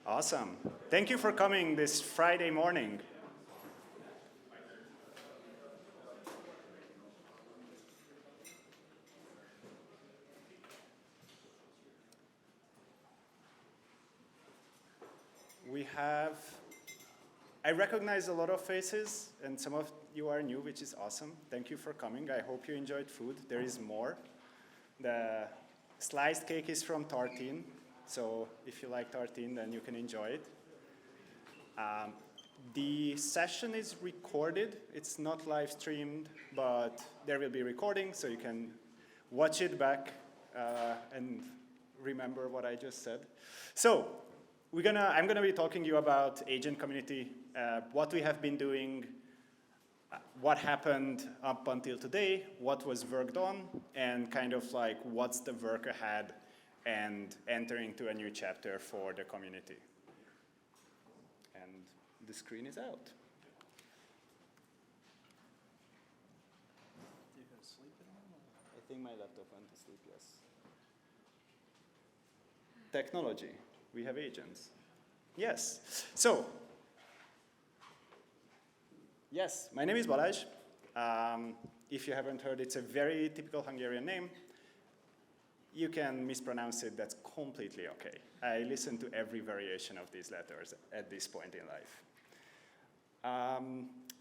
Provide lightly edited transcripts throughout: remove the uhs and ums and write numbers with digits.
Awesome. Thank you for coming this Friday morning. I recognize a lot of faces, and some of you are new, which is awesome. Thank you for coming. I hope you enjoyed food. There is more. The sliced cake is from Tartine, so if you like Tartine, then you can enjoy it. The session is recorded. It's not live streamed, but there will be recording, so you can watch it back and remember what I just said. So I'm gonna be talking to you about agent community, what we have been doing, what happened up until today, what was worked on, and kind of like what's the work ahead and entering to a new chapter for the community. And the screen is out. You gonna sleep in them? I think my laptop went to sleep, yes. Technology. We have agents. Yes. So, yes, my name is Balazs. If you haven't heard, it's a very typical Hungarian name. You can mispronounce it, that's completely okay. I listen to every variation of these letters at this point in life.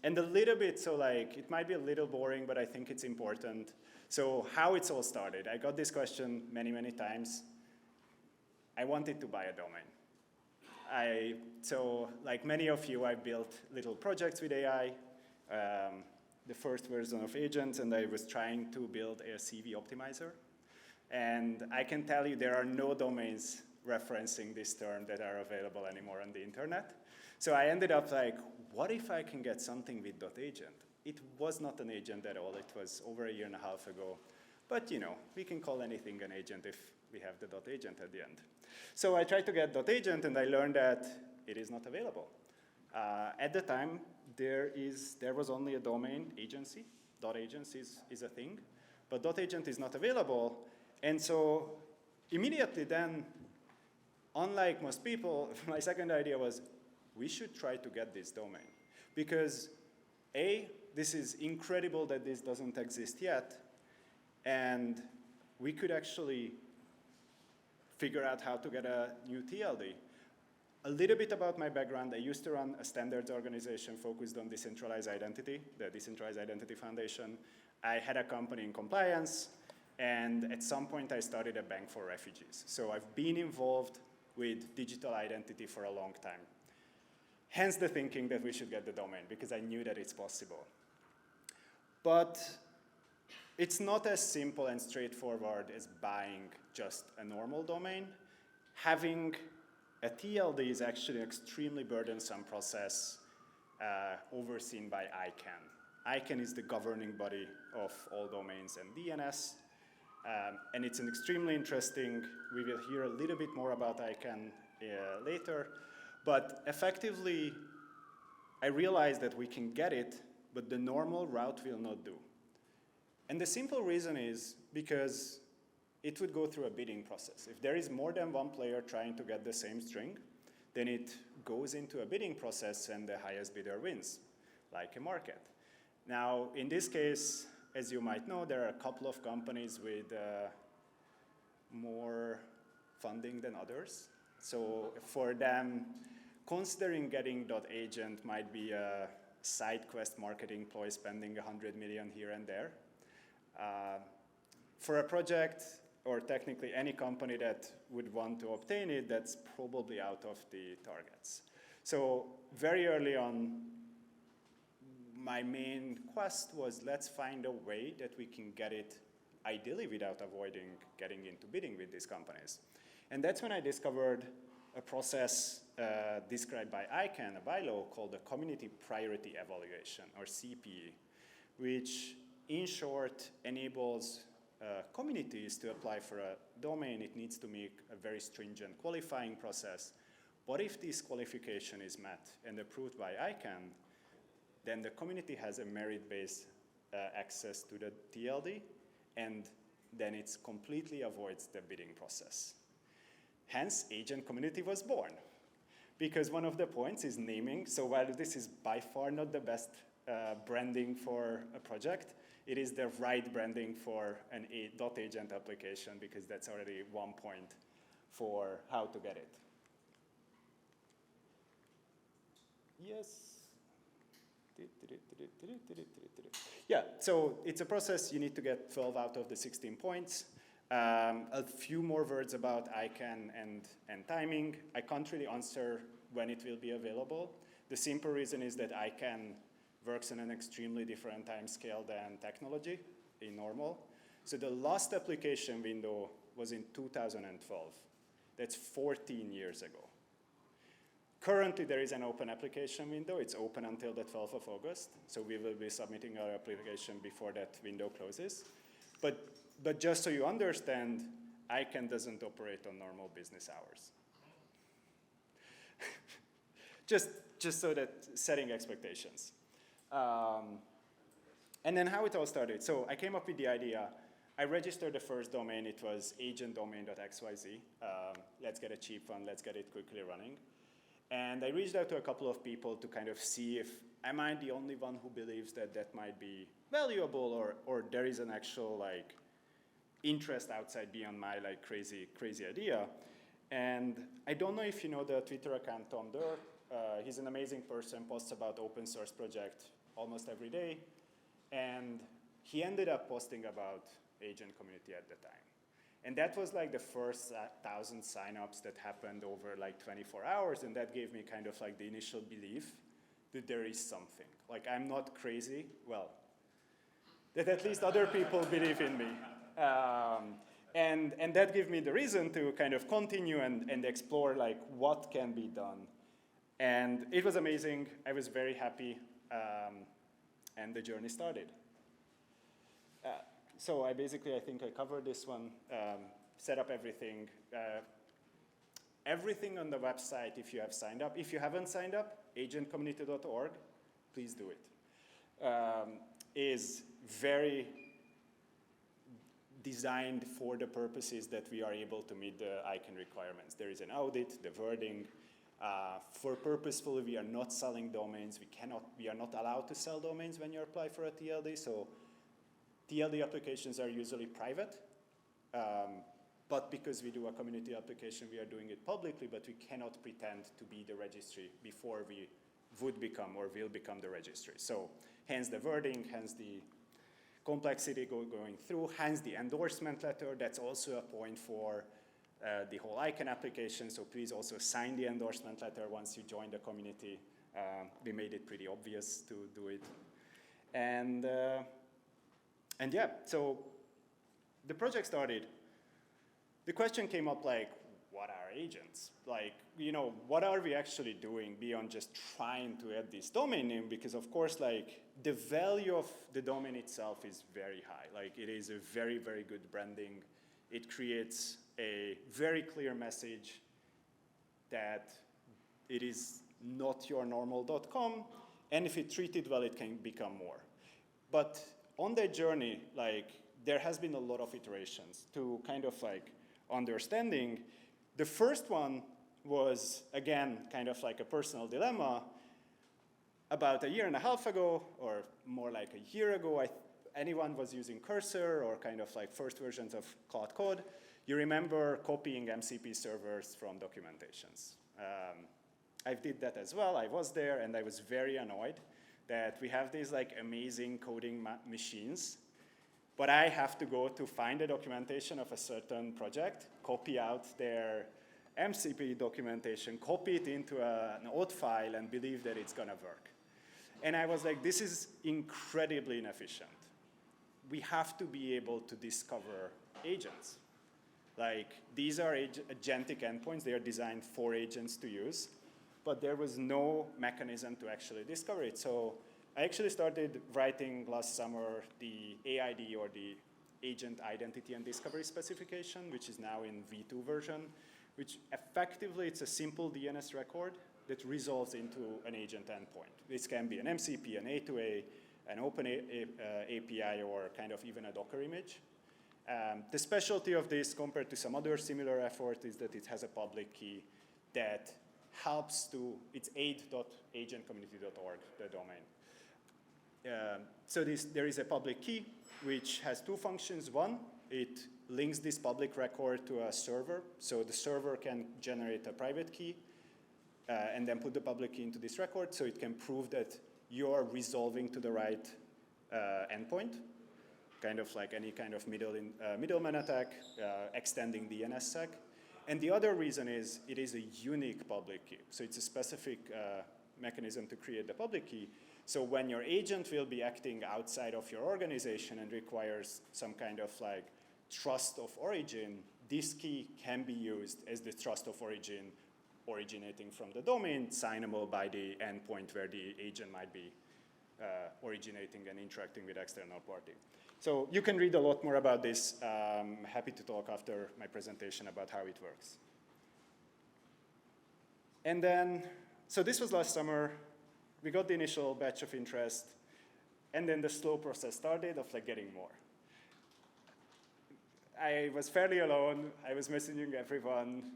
And a little bit, so like, it might be a little boring, but I think it's important. So how it's all started. I got this question many, many times. I wanted to buy a domain. So like many of you, I built little projects with AI, the first version of agents, and I was trying to build a CV optimizer. And I can tell you there are no domains referencing this term that are available anymore on the internet. So I ended up like, what if I can get something with .agent? It was not an agent at all. It was over a year and a half ago. But you know, we can call anything an agent if we have the .agent at the end. So I tried to get .agent, and I learned that it is not available. At the time, there was only a domain agency. .agency is a thing, but .agent is not available. And so immediately then, unlike most people, my second idea was, we should try to get this domain. Because A, this is incredible that this doesn't exist yet, and we could actually figure out how to get a new TLD. A little bit about my background. I used to run a standards organization focused on decentralized identity, the Decentralized Identity Foundation. I had a company in compliance, and at some point I started a bank for refugees. So I've been involved with digital identity for a long time. Hence the thinking that we should get the domain, because I knew that it's possible. But it's not as simple and straightforward as buying just a normal domain. Having a TLD is actually an extremely burdensome process overseen by ICANN. ICANN is the governing body of all domains and DNS. And it's an extremely interesting, we will hear a little bit more about ICANN later. But effectively, I realized that we can get it, but the normal route will not do. And the simple reason is because it would go through a bidding process. If there is more than one player trying to get the same string, then it goes into a bidding process and the highest bidder wins, like a market. Now, in this case, as you might know, there are a couple of companies with more funding than others. So for them, considering getting .agent might be a side quest marketing ploy, spending 100 million here and there. For a project, or technically any company that would want to obtain it, that's probably out of the targets. So very early on, my main quest was, let's find a way that we can get it ideally without avoiding getting into bidding with these companies. And that's when I discovered a process described by ICANN, a bylaw called the Community Priority Evaluation, or CPE, which in short enables communities to apply for a domain. It needs to make a very stringent qualifying process. But if this qualification is met and approved by ICANN, then the community has a merit-based access to the TLD, and then it completely avoids the bidding process. Hence, agent community was born. because one of the points is naming. So while this is by far not the best branding for a project, it is the right branding for an .agent application, because that's already 1 point for how to get it. Yes. Yeah, so it's a process. You need to get 12 out of the 16 points. A few more words about ICANN and timing. I can't really answer when it will be available. The simple reason is that ICANN works on an extremely different time scale than technology in normal. So the last application window was in 2012. That's 14 years ago. Currently, there is an open application window. It's open until the 12th of August. So we will be submitting our application before that window closes. But just so you understand, ICANN doesn't operate on normal business hours. just so that setting expectations. And then how it all started. So I came up with the idea. I registered the first domain. It was agentdomain.xyz. Let's get a cheap one. Let's get it quickly running. And I reached out to a couple of people to kind of see if, am I the only one who believes that that might be valuable, or there is an actual like interest outside beyond my like crazy idea. And I don't know if you know the Twitter account Tom Durr. He's an amazing person, posts about open source project almost every day. And he ended up posting about agent community at the time. And that was like the first 1,000 signups that happened over like 24 hours, and that gave me kind of like the initial belief that there is something. Like I'm not crazy, well, that at least other people believe in me. And that gave me the reason to kind of continue and explore like what can be done. And it was amazing, I was very happy, and the journey started. So I think I covered this one, set up everything. Everything on the website, if you have signed up. If you haven't signed up, agentcommunity.org, please do it. Is very designed for the purposes that we are able to meet the ICANN requirements. There is an audit, the wording. For purposefully, we are not selling domains. We are not allowed to sell domains when you apply for a TLD. So TLD applications are usually private, but because we do a community application, we are doing it publicly, but we cannot pretend to be the registry before we would become or will become the registry. So hence the wording, hence the complexity going through, hence the endorsement letter. That's also a point for the whole ICANN application, so please also sign the endorsement letter once you join the community. We made it pretty obvious to do it. And yeah, so the project started. The question came up like, what are agents? Like, you know, what are we actually doing beyond just trying to add this domain name? Because of course, like, the value of the domain itself is very high. Like, it is a very, very good branding. It creates a very clear message that it is not your normal.com, and if it's treated well, it can become more. But on that journey, like, there has been a lot of iterations to kind of like understanding. The first one was, again, kind of like a personal dilemma. About a year and a half ago, or more like a year ago, anyone was using Cursor or kind of like first versions of Cloud Code. You remember copying MCP servers from documentations. I did that as well. I was there, and I was very annoyed that we have these like amazing coding machines, but I have to go to find the documentation of a certain project, copy out their MCP documentation, copy it into an OAuth file, and believe that it's going to work. And I was like, this is incredibly inefficient. We have to be able to discover agents. Like, these are agentic endpoints. They are designed for agents to use, but there was no mechanism to actually discover it. So I actually started writing last summer the AID, or the Agent Identity and Discovery Specification, which is now in V2 version, which effectively it's a simple DNS record that resolves into an agent endpoint. This can be an MCP, an A2A, an open API, or kind of even a Docker image. The specialty of this compared to some other similar effort is that it has a public key that helps to, it's aid.agentcommunity.org, the domain. So there is a public key which has two functions. One, it links this public record to a server, so the server can generate a private key and then put the public key into this record, so it can prove that you're resolving to the right endpoint, kind of like any kind of middleman attack, extending the DNSSEC. And the other reason is it is a unique public key, so it's a specific mechanism to create the public key. So when your agent will be acting outside of your organization and requires some kind of like trust of origin, this key can be used as the trust of origin originating from the domain, signable by the endpoint where the agent might be originating and interacting with external party. So you can read a lot more about this. Happy to talk after my presentation about how it works. And then, so this was last summer. We got the initial batch of interest, and then the slow process started of like getting more. I was fairly alone. I was messaging everyone.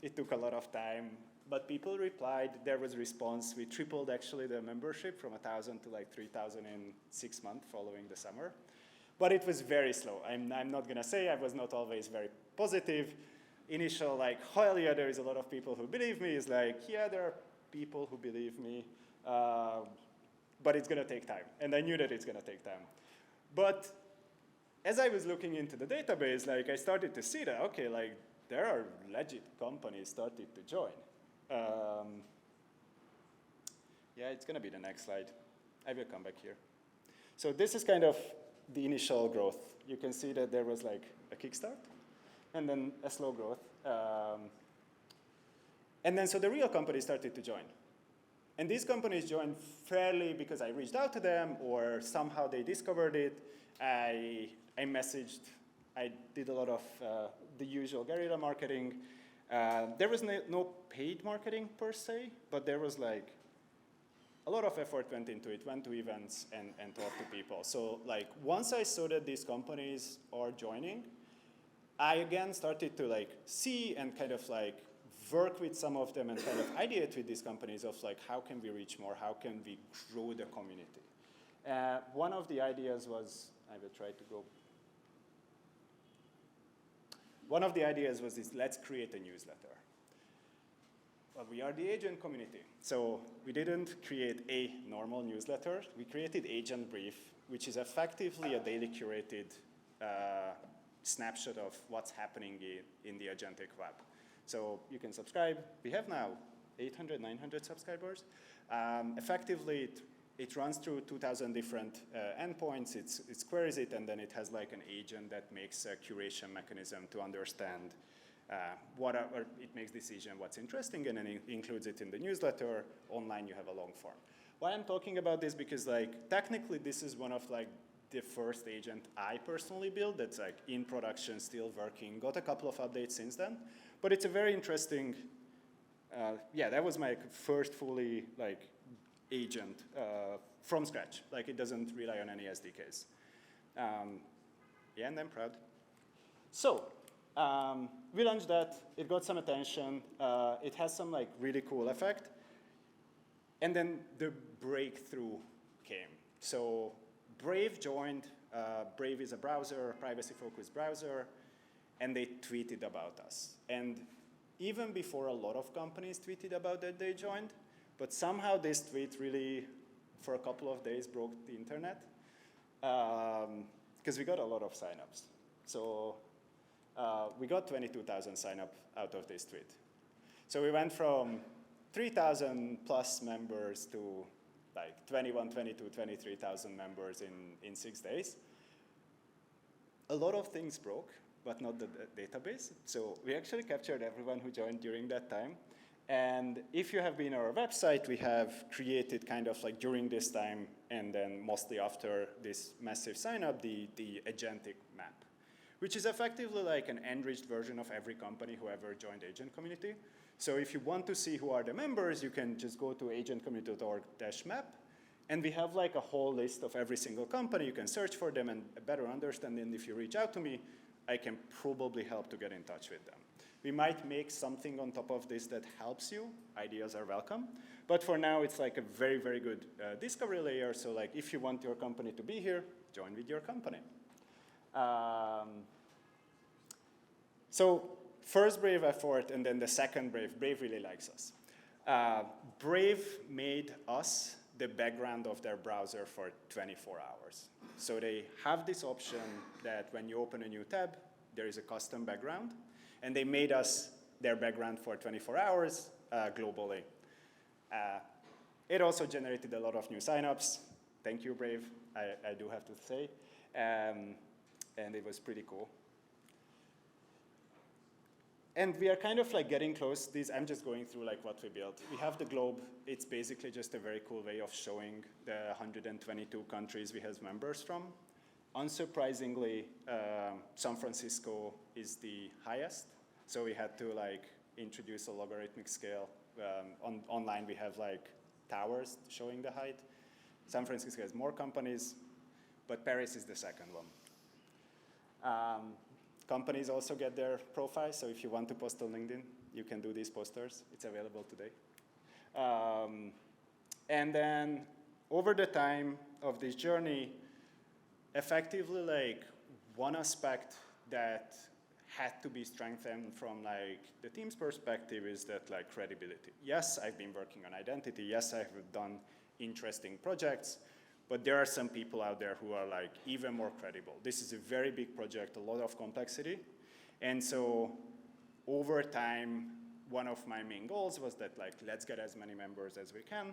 It took a lot of time, but people replied. There was response. We tripled actually the membership from 1,000 to like 3,000 in 6 months following the summer. But it was very slow. I'm not gonna say I was not always very positive. Initial like, hell yeah, there is a lot of people who believe me, is like, yeah, there are people who believe me, but it's gonna take time. And I knew that it's gonna take time. But as I was looking into the database, like I started to see that, okay, like there are legit companies started to join. Yeah, it's gonna be the next slide. I will come back here. So this is kind of the initial growth. You can see that there was like a kickstart and then a slow growth. And then so the real companies started to join. And these companies joined fairly because I reached out to them or somehow they discovered it. I messaged, I did a lot of the usual guerrilla marketing. There was no paid marketing per se, but there was like a lot of effort went into it, went to events and talked to people. So like once I saw that these companies are joining, I again started to like see and kind of like work with some of them and kind of ideate with these companies of like how can we reach more, how can we grow the community. One of the ideas was, I will try to go. One of the ideas was this, let's create a newsletter. Well, we are the agent community. So we didn't create a normal newsletter. We created Agent Brief, which is effectively a daily curated snapshot of what's happening in the agentic web. So you can subscribe. We have now 800, 900 subscribers. Effectively, it runs through 2,000 different endpoints. It queries it, and then it has like an agent that makes a curation mechanism to understand or it makes decision what's interesting, and then it includes it in the newsletter. Online, you have a long form. Why I'm talking about this, because like technically this is one of like the first agent I personally built that's like in production, still working. Got a couple of updates since then, but it's a very interesting. Yeah, that was my first fully like agent from scratch. Like it doesn't rely on any SDKs. Yeah, and I'm proud. So we launched that. It got some attention. It has some like really cool effect. And then the breakthrough came. So Brave joined. Brave is a browser, privacy-focused browser, and they tweeted about us. And even before a lot of companies tweeted about that they joined, but somehow this tweet really, for a couple of days, broke the internet, because we got a lot of signups. So we got 22,000 signup out of this tweet. So we went from 3,000 plus members to like 21, 22, 23,000 members in 6 days. A lot of things broke, but not the database. So we actually captured everyone who joined during that time. And if you have been on our website, we have created kind of like during this time and then mostly after this massive sign up, the agentic map, which is effectively like an enriched version of every company who ever joined Agent Community. So if you want to see who are the members, you can just go to agentcommunity.org/map. And we have like a whole list of every single company. You can search for them and better understand. And if you reach out to me, I can probably help to get in touch with them. We might make something on top of this that helps you. Ideas are welcome. But for now, it's like a very, very good discovery layer. So like, if you want your company to be here, join with your company. So first Brave effort, and then the second Brave. Brave really likes us. Brave made us the background of their browser for 24 hours. So they have this option that when you open a new tab, there is a custom background. And they made us their background for 24 hours globally. It also generated a lot of new signups. Thank you, Brave, I do have to say. And it was pretty cool. And we are kind of like getting close. I'm just going through like what we built. We have the globe. It's basically just a very cool way of showing the 122 countries we have members from. Unsurprisingly, San Francisco is the highest. So we had to like introduce a logarithmic scale. Online we have like towers showing the height. San Francisco has more companies, but Paris is the second one. Companies also get their profiles, so if you want to post on LinkedIn, you can do these posters. It's available today. And then over the time of this journey, effectively like one aspect that had to be strengthened from like the team's perspective is that like credibility. Yes, I've been working on identity. Yes, I've done interesting projects. But there are some people out there who are like even more credible. This is a very big project, a lot of complexity. And so over time, one of my main goals was that like, let's get as many members as we can,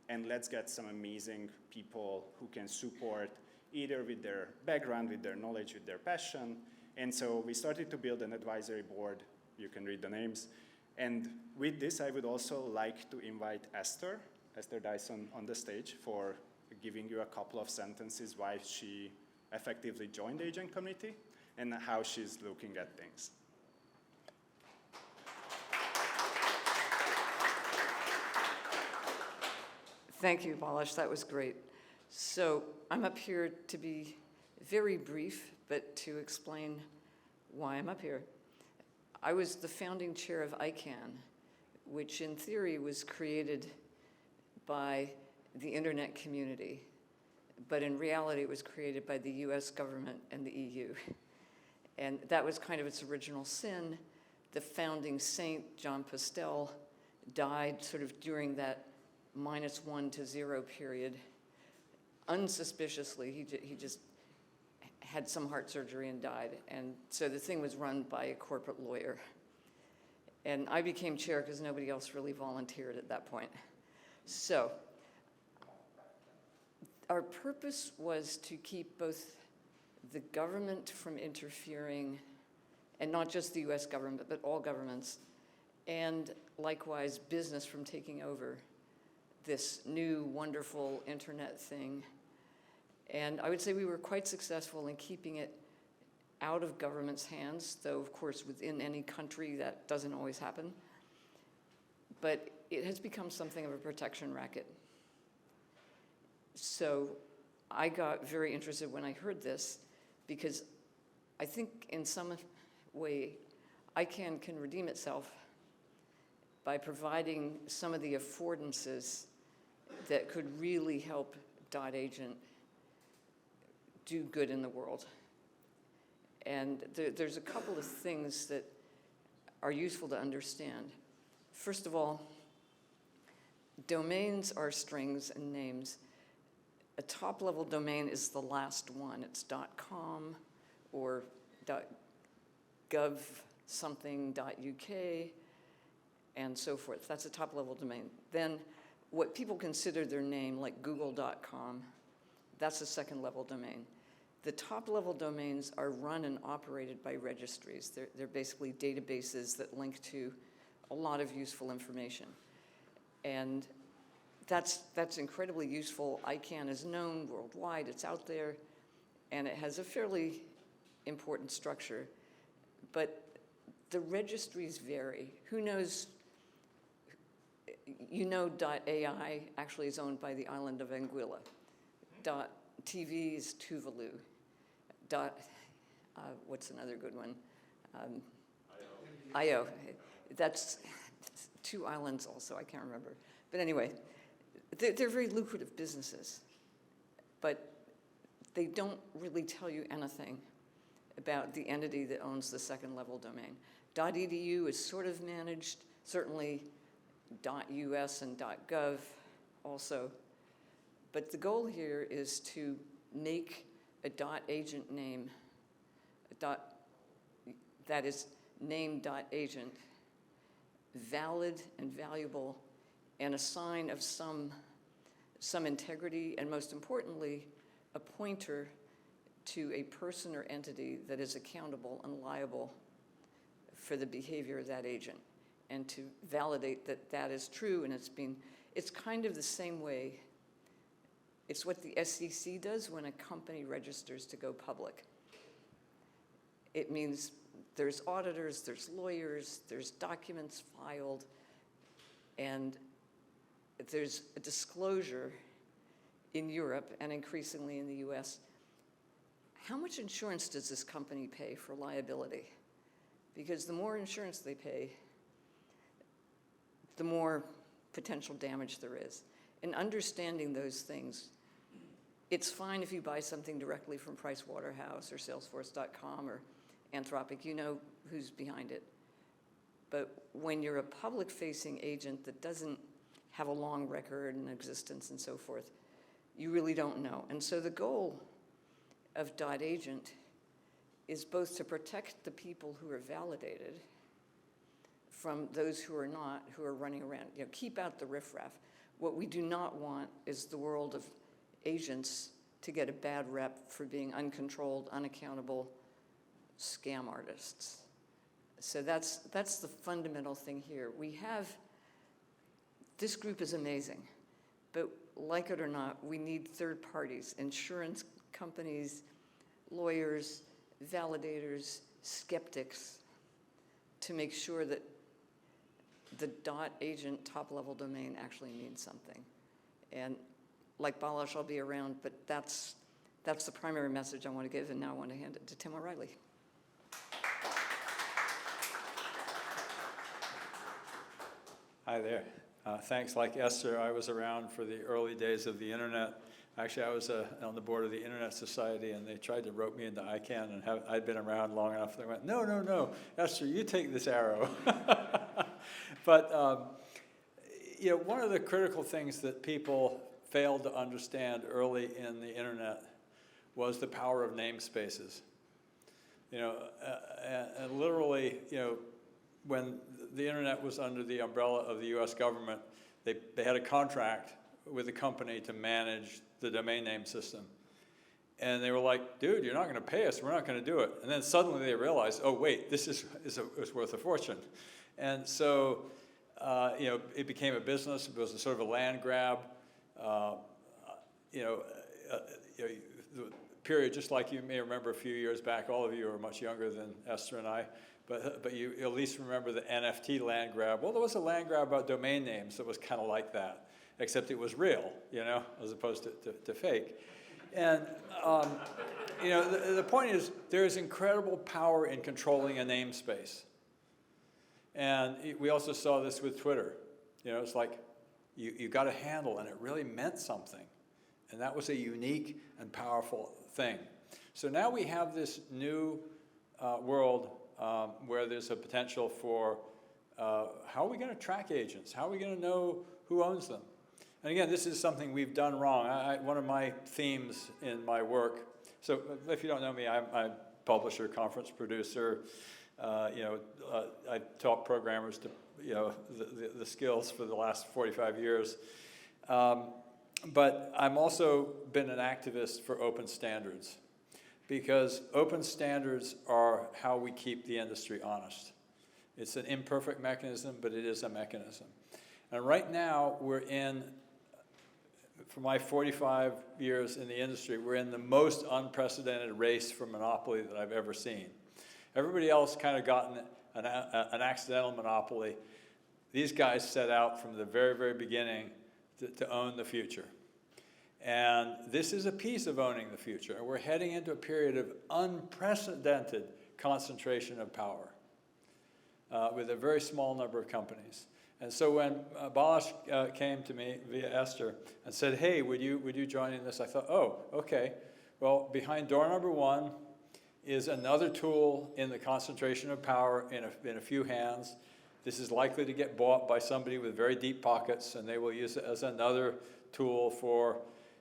and let's get some amazing people who can support either with their background, with their knowledge, with their passion. And so we started to build an advisory board. You can read the names. And with this, I would also like to invite Esther Dyson on the stage for giving you a couple of sentences why she effectively joined the agent community and how she's looking at things. Thank you, Balazs. That was great. So I'm up here to be very brief, but to explain why I'm up here. I was the founding chair of ICANN, which in theory was created by the internet community, but in reality it was created by the US government and the EU. And that was kind of its original sin. The founding saint, John Postel, died sort of during that -1 to 0 period. Unsuspiciously, he just had some heart surgery and died. And so the thing was run by a corporate lawyer. And I became chair because nobody else really volunteered at that point. So our purpose was to keep both the government from interfering, and not just the US government, but all governments, and likewise business from taking over this new wonderful internet thing. And I would say we were quite successful in keeping it out of government's hands, though of course within any country that doesn't always happen. But it has become something of a protection racket. So I got very interested when I heard this, because I think in some way ICANN can redeem itself by providing some of the affordances that could really help .agent do good in the world. And there's a couple of things that are useful to understand. First of all, domains are strings and names. A top-level domain is the last one. It's .com or .gov something .uk and so forth. That's a top-level domain. Then what people consider their name, like google.com, that's a second-level domain. The top-level domains are run and operated by registries. They're basically databases that link to a lot of useful information. And that's incredibly useful. ICANN is known worldwide, it's out there, and it has a fairly important structure. But the registries vary. Who knows? You know .ai actually is owned by the island of Anguilla. .tv is Tuvalu. What's another good one? IO. That's 2 islands also, I can't remember. But anyway, they're very lucrative businesses, but they don't really tell you anything about the entity that owns the second level domain. .edu is sort of managed, certainly .us and .gov also. But the goal here is to make a .agent name, that is name.agent, valid and valuable, and a sign of some integrity, and most importantly, a pointer to a person or entity that is accountable and liable for the behavior of that agent, and to validate that that is true. And it's kind of the same way. It's what the SEC does when a company registers to go public. It means there's auditors, there's lawyers, there's documents filed, and there's a disclosure in Europe and increasingly in the US. How much insurance does this company pay for liability? Because the more insurance they pay, the more potential damage there is. And understanding those things, it's fine if you buy something directly from Pricewaterhouse or Salesforce.com or Anthropic, you know who's behind it. But when you're a public-facing agent that doesn't have a long record and existence and so forth, you really don't know. And so the goal of .agent is both to protect the people who are validated from those who are not, who are running around. You know, keep out the riffraff. What we do not want is the world of agents to get a bad rep for being uncontrolled, unaccountable scam artists. So that's the fundamental thing here. This group is amazing, but like it or not, we need third parties, insurance companies, lawyers, validators, skeptics, to make sure that the .agent top-level domain actually means something. And like Balazs, I'll be around, but that's the primary message I want to give, and now I want to hand it to Tim O'Reilly. Hi there. Thanks. Like Esther, I was around for the early days of the internet. Actually, I was on the board of the Internet Society, and they tried to rope me into ICANN, and I'd been around long enough. They went, no, Esther, you take this arrow. But you know, one of the critical things that people failed to understand early in the internet was the power of namespaces. You know, and literally, you know, when the internet was under the umbrella of the US government, they had a contract with a company to manage the domain name system. And they were like, dude, you're not going to pay us, we're not going to do it. And then suddenly they realized, oh wait, this is worth a fortune. And so, you know, it became a business. It was a sort of a land grab. You know, the period, just like you may remember a few years back, all of you are much younger than Esther and I, but you at least remember the NFT land grab. Well, there was a land grab about domain names that was kind of like that, except it was real, you know, as opposed to fake. And, you know, the point is, there is incredible power in controlling a namespace. And we also saw this with Twitter. You know, it's like, you got a handle, and it really meant something. And that was a unique and powerful thing. So now we have this new world where there's a potential for how are we going to track agents? How are we going to know who owns them? And again, this is something we've done wrong. One of my themes in my work, so if you don't know me, I'm a publisher, conference producer. You know, I taught programmers to, you know, the skills for the last 45 years. But I'm also been an activist for open standards, because open standards are how we keep the industry honest. It's an imperfect mechanism, but it is a mechanism. And right now, we're in, for my 45 years in the industry, we're in the most unprecedented race for monopoly that I've ever seen. Everybody else kind of gotten an accidental monopoly. These guys set out from the very, very beginning to own the future. And this is a piece of owning the future. And we're heading into a period of unprecedented concentration of power. with a very small number of companies. And so when Balazs came to me via Esther and said, hey, would you join in this? I thought, oh, okay. Well, behind door number 1 is another tool in the concentration of power in a few hands. This is likely to get bought by somebody with very deep pockets, and they will use it as another tool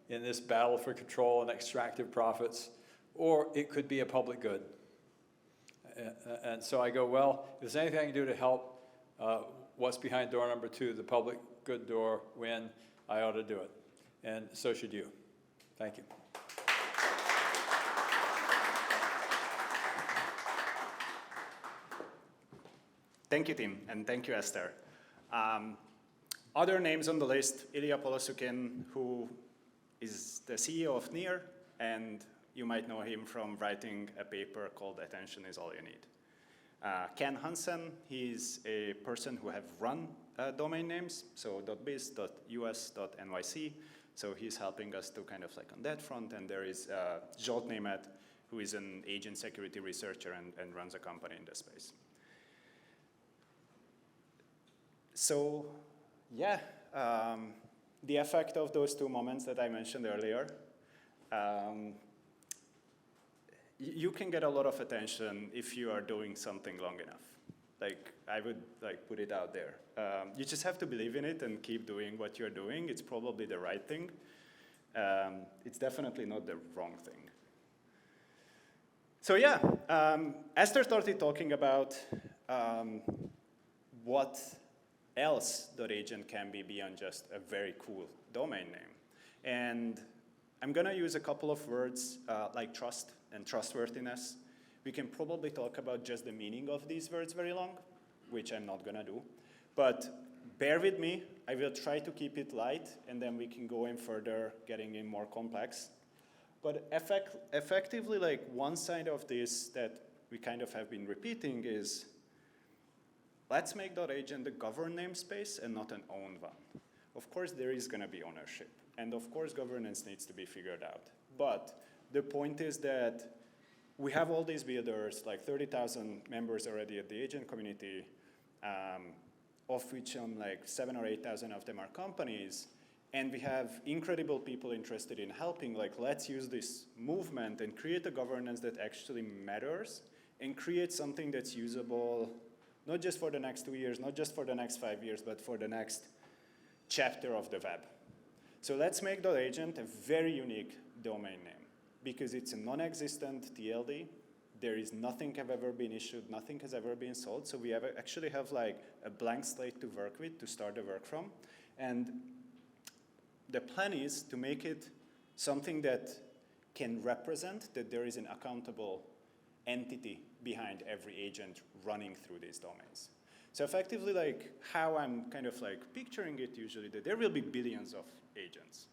in this battle for control and extractive profits, or it could be a public good. And so I go, well, if there's anything I can do to help what's behind door number 2, the public good door, win, I ought to do it. And so should you. Thank you. Thank you, Tim, and thank you, Esther. Other names on the list, Ilya Polosukin, who is the CEO of NEAR, and you might know him from writing a paper called Attention is All You Need. Ken Hansen, he's a person who have run domain names, so .biz, .us, .nyc, so he's helping us to kind of like on that front, and there is Zsolt Németh, who is an agent security researcher and runs a company in this space. So, yeah, the effect of those 2 moments that I mentioned earlier, you can get a lot of attention if you are doing something long enough. Like, I would like put it out there. You just have to believe in it and keep doing what you're doing. It's probably the right thing. It's definitely not the wrong thing. So yeah, Esther started talking about what else .agent can be beyond just a very cool domain name. And I'm gonna use a couple of words like trust and trustworthiness. We can probably talk about just the meaning of these words very long, which I'm not gonna do. But bear with me, I will try to keep it light, and then we can go in further, getting in more complex. But effectively, like one side of this that we kind of have been repeating is, let's make .agent a governed namespace and not an owned one. Of course, there is going to be ownership. And of course, governance needs to be figured out. But the point is that we have all these builders, like 30,000 members already at the agent community, of which like 7,000 or 8,000 of them are companies. And we have incredible people interested in helping. Like, let's use this movement and create a governance that actually matters and create something that's usable not just for the next 2 years, not just for the next 5 years, but for the next chapter of the web. So let's make .agent a very unique domain name because it's a non-existent TLD. There is nothing have ever been issued, nothing has ever been sold. So we actually have like a blank slate to work with, to start the work from. And the plan is to make it something that can represent that there is an accountable entity behind every agent running through these domains. So effectively, like how I'm kind of like picturing it usually, that there will be billions of agents.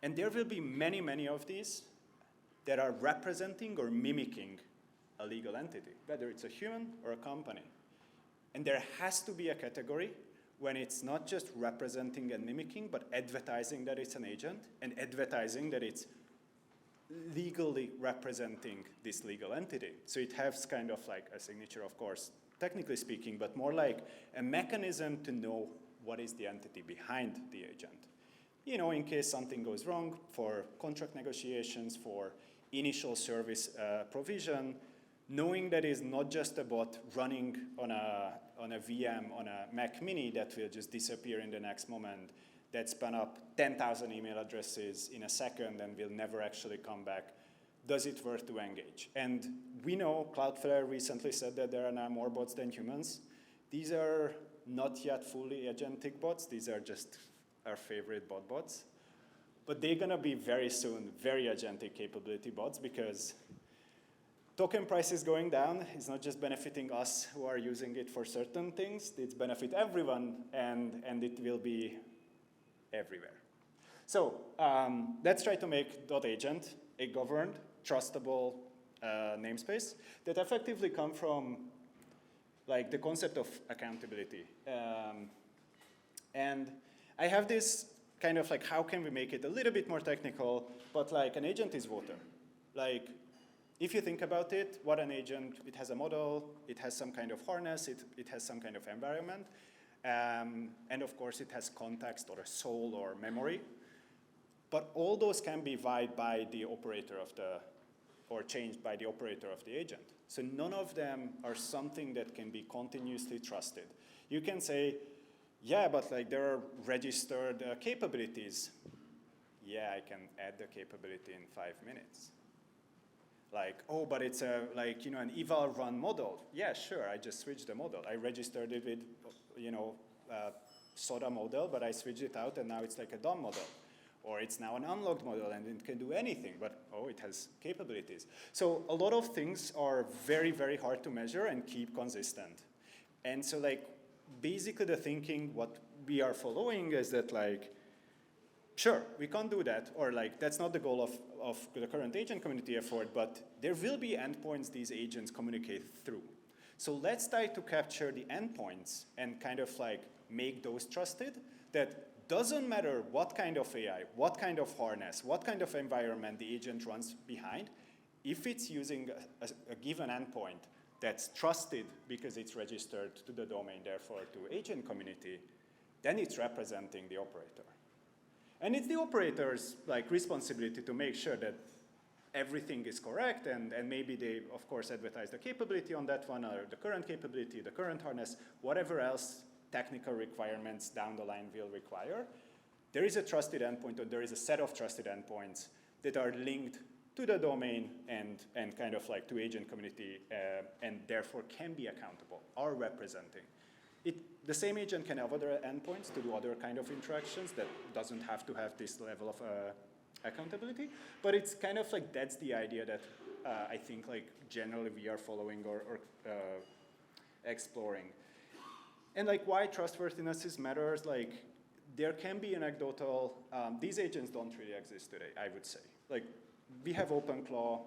And there will be many, many of these that are representing or mimicking a legal entity, whether it's a human or a company. And there has to be a category when it's not just representing and mimicking, but advertising that it's an agent and advertising that it's legally representing this legal entity. So it has kind of like a signature, of course, technically speaking, but more like a mechanism to know what is the entity behind the agent. You know, in case something goes wrong for contract negotiations, for initial service provision, knowing that is not just a bot running on a VM, on a Mac Mini that will just disappear in the next moment, that spun up 10,000 email addresses in a second and will never actually come back. Does it worth to engage? And we know Cloudflare recently said that there are now more bots than humans. These are not yet fully agentic bots. These are just our favorite bots. But they're going to be very soon very agentic capability bots because token price is going down. It's not just benefiting us who are using it for certain things. It's benefit everyone, and it will be everywhere. So let's try to make .agent a governed, trustable namespace that effectively come from like the concept of accountability. And I have this kind of like, how can we make it a little bit more technical, but like an agent is water. Like if you think about it, what an agent, it has a model, it has some kind of harness, it has some kind of environment, and of course it has context or a soul or memory. But all those can be vied by the operator of or changed by the operator of the agent. So none of them are something that can be continuously trusted. You can say, yeah, but like there are registered capabilities. Yeah, I can add the capability in 5 minutes. Like, oh, but it's an eval run model. Yeah, sure, I just switched the model. I registered it with, SODA model, but I switched it out and now it's like a DOM model. Or it's now an unlocked model and it can do anything, but it has capabilities. So a lot of things are very, very hard to measure and keep consistent. And so basically the thinking, what we are following is that sure, we can't do that, or that's not the goal of the current agent community effort, but there will be endpoints these agents communicate through. So let's try to capture the endpoints and kind of make those trusted, that doesn't matter what kind of AI, what kind of harness, what kind of environment the agent runs behind, if it's using a given endpoint that's trusted because it's registered to the domain, therefore to agent community, then it's representing the operator. And it's the operator's responsibility to make sure that everything is correct, and maybe they, of course, advertise the capability on that one, or the current capability, the current harness, whatever else technical requirements down the line will require. There is a trusted endpoint, or there is a set of trusted endpoints that are linked to the domain and kind of to agent community, and therefore can be accountable, are representing. The same agent can have other endpoints to do other kind of interactions that doesn't have to have this level of accountability, but it's kind of that's the idea that I think generally we are following or exploring. And why trustworthiness matters, there can be anecdotal, these agents don't really exist today, I would say. We have OpenClaw,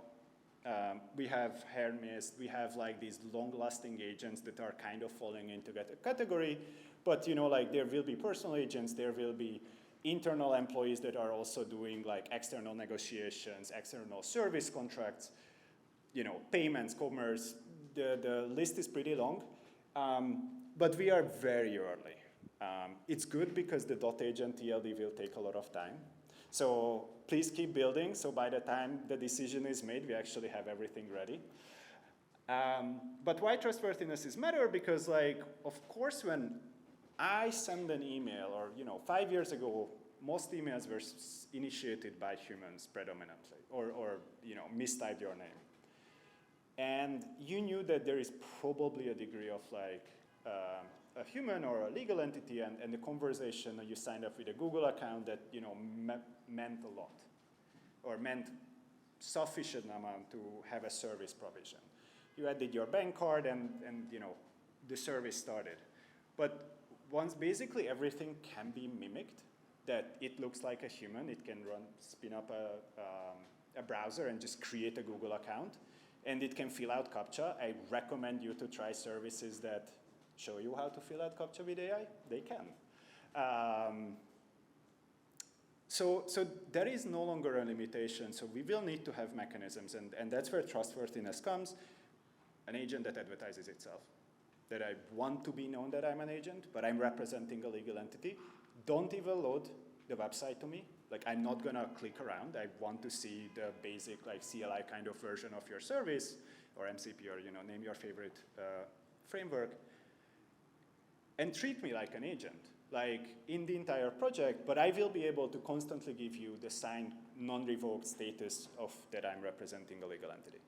we have Hermes, we have these long-lasting agents that are kind of falling into that category, but there will be personal agents, there will be internal employees that are also doing external negotiations, external service contracts, payments, commerce, the list is pretty long. But we are very early. It's good because the .agent TLD will take a lot of time. So please keep building, so by the time the decision is made, we actually have everything ready. But why trustworthiness matter? Because of course, when I send an email, or 5 years ago, most emails were initiated by humans predominantly, or mistyped your name. And you knew that there is probably a degree of a human or a legal entity, and the conversation, you signed up with a Google account that meant a lot, or meant sufficient amount to have a service provision. You added your bank card, and the service started. But once basically everything can be mimicked, that it looks like a human, it can spin up a browser and just create a Google account, and it can fill out CAPTCHA. I recommend you to try services that show you how to fill out CAPTCHA with AI. They can. So there is no longer a limitation, so we will need to have mechanisms, and that's where trustworthiness comes. An agent that advertises itself, that I want to be known that I'm an agent, but I'm representing a legal entity. Don't even load the website to me. I'm not gonna click around. I want to see the basic CLI kind of version of your service, or MCP, or name your favorite framework, and treat me like an agent, in the entire project, but I will be able to constantly give you the signed, non-revoked status of that I'm representing a legal entity.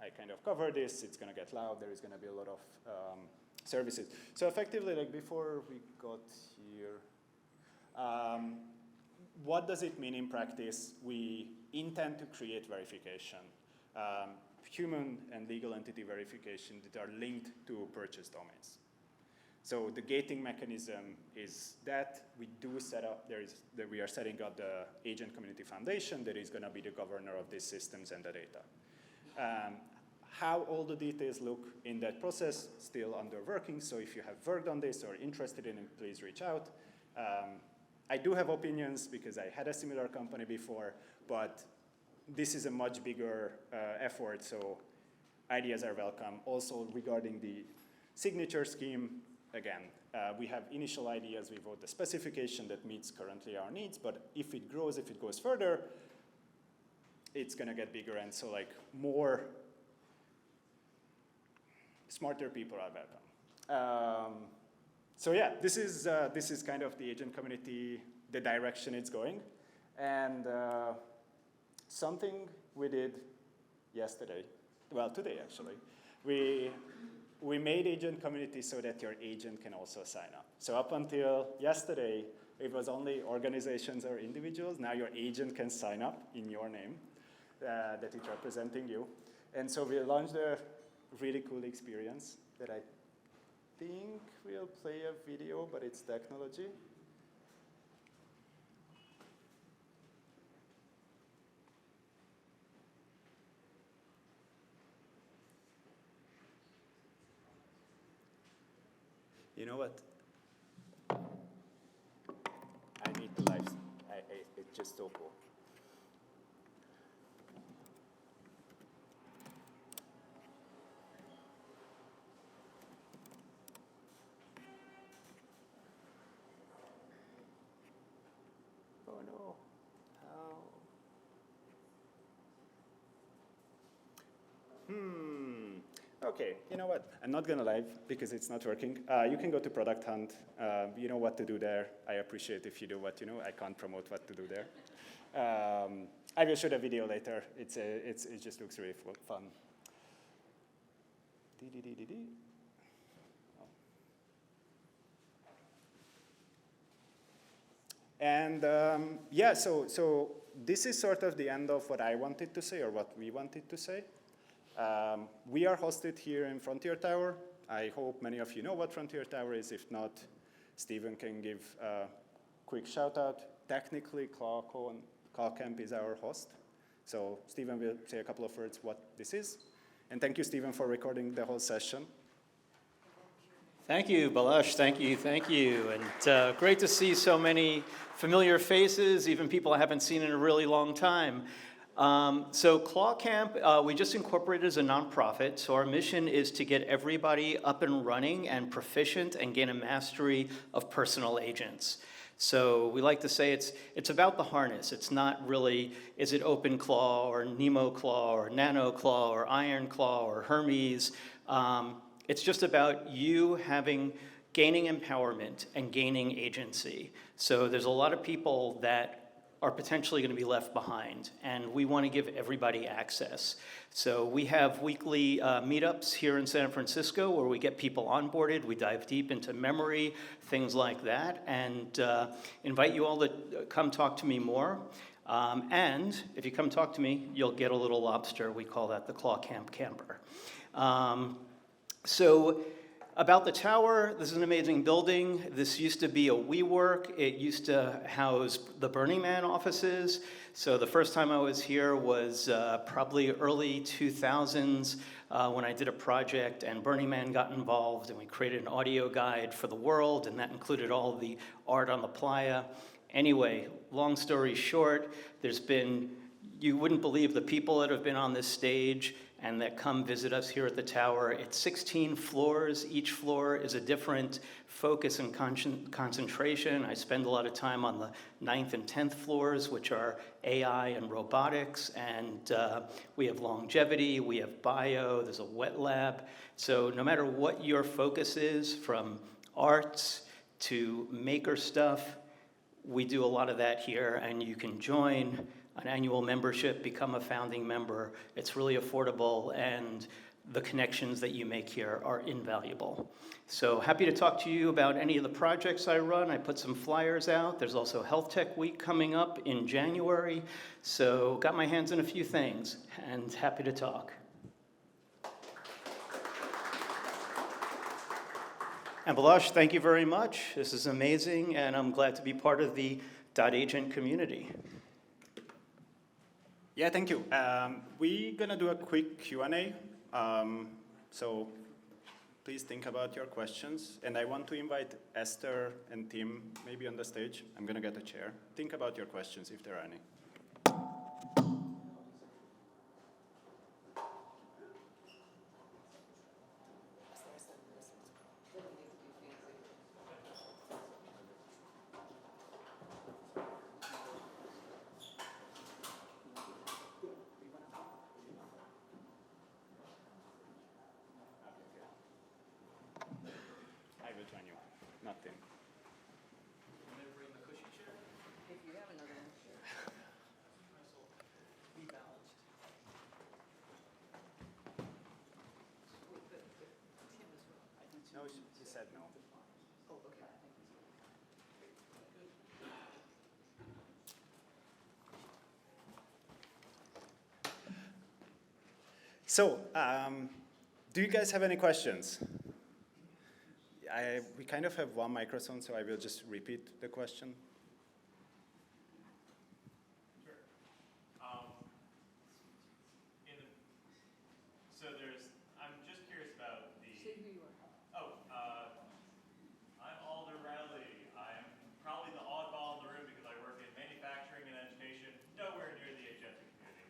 I kind of covered this. It's going to get loud. There is going to be a lot of services. So effectively, before we got here, what does it mean in practice? We intend to create verification, human and legal entity verification that are linked to purchase domains. So the gating mechanism is that we do set up, we are setting up the Agent Community Foundation that is going to be the governor of these systems and the data. How all the details look in that process, still under working, so if you have worked on this or interested in it, please reach out. I do have opinions because I had a similar company before, but this is a much bigger effort, so ideas are welcome. Also regarding the signature scheme, again, we have initial ideas, we wrote the specification that meets currently our needs, but if it grows, if it goes further, it's gonna get bigger, and so like more smarter people are welcome. So yeah, this is kind of the agent community, the direction it's going. And something we did yesterday, well, today actually, we made agent community so that your agent can also sign up. So up until yesterday, it was only organizations or individuals. Now your agent can sign up in your name, that is representing you. And so we launched a really cool experience that I think we'll play a video, but it's technology. You know what? I need to live. It's just so cool. Oh no. Okay, you know what? I'm not gonna live because it's not working. You can go to Product Hunt. You know what to do there. I appreciate if you do what you know. I can't promote what to do there. I will shoot a video later. It just looks really fun. And yeah, so this is sort of the end of what I wanted to say or what we wanted to say. We are hosted here in Frontier Tower. I hope many of you know what Frontier Tower is. If not, Stephen can give a quick shout out. Technically, ClawCamp is our host. So Stephen will say a couple of words what this is. And thank you, Stephen, for recording the whole session. Thank you, Balazs. Thank you. And great to see so many familiar faces, even people I haven't seen in a really long time. So ClawCamp, we just incorporated as a nonprofit. So our mission is to get everybody up and running and proficient and gain a mastery of personal agents. So we like to say it's about the harness. It's not really, is it OpenClaw or NemoClaw or NanoClaw or IronClaw or Hermes. It's just about you gaining empowerment and gaining agency. So there's a lot of people that are potentially going to be left behind, and we want to give everybody access. So we have weekly meetups here in San Francisco where we get people onboarded, we dive deep into memory, things like that, and invite you all to come talk to me more. And if you come talk to me, you'll get a little lobster. We call that the ClawCamp camper. So about the tower, this is an amazing building. This used to be a WeWork. It used to house the Burning Man offices. So the first time I was here was probably early 2000s when I did a project and Burning Man got involved and we created an audio guide for the world, and that included all of the art on the playa. Anyway, long story short, you wouldn't believe the people that have been on this stage and that come visit us here at the tower. It's 16 floors. Each floor is a different focus and concentration. I spend a lot of time on the 9th and 10th floors, which are AI and robotics, and we have longevity, we have bio, there's a wet lab. So no matter what your focus is, from arts to maker stuff, we do a lot of that here, and you can join an annual membership, become a founding member. It's really affordable, and the connections that you make here are invaluable. So happy to talk to you about any of the projects I run. I put some flyers out. There's also Health Tech Week coming up in January. So got my hands in a few things, and happy to talk. And Balazs, thank you very much. This is amazing, and I'm glad to be part of the .agent community. Yeah, thank you. We're gonna do a quick Q&A. So please think about your questions. And I want to invite Esther and Tim maybe on the stage. I'm going to get a chair. Think about your questions if there are any. I will join you, not Tim. If you have another one, sure. Be balanced. Wait, but Tim as well. No, she said no. Oh, okay. So, do you guys have any questions? We kind of have one microphone, so I will just repeat the question. Sure. I'm just curious about the. Say who you are. Oh, I'm Alder Riley. I'm probably the oddball in the room because I work in manufacturing and education, nowhere near the agentic community.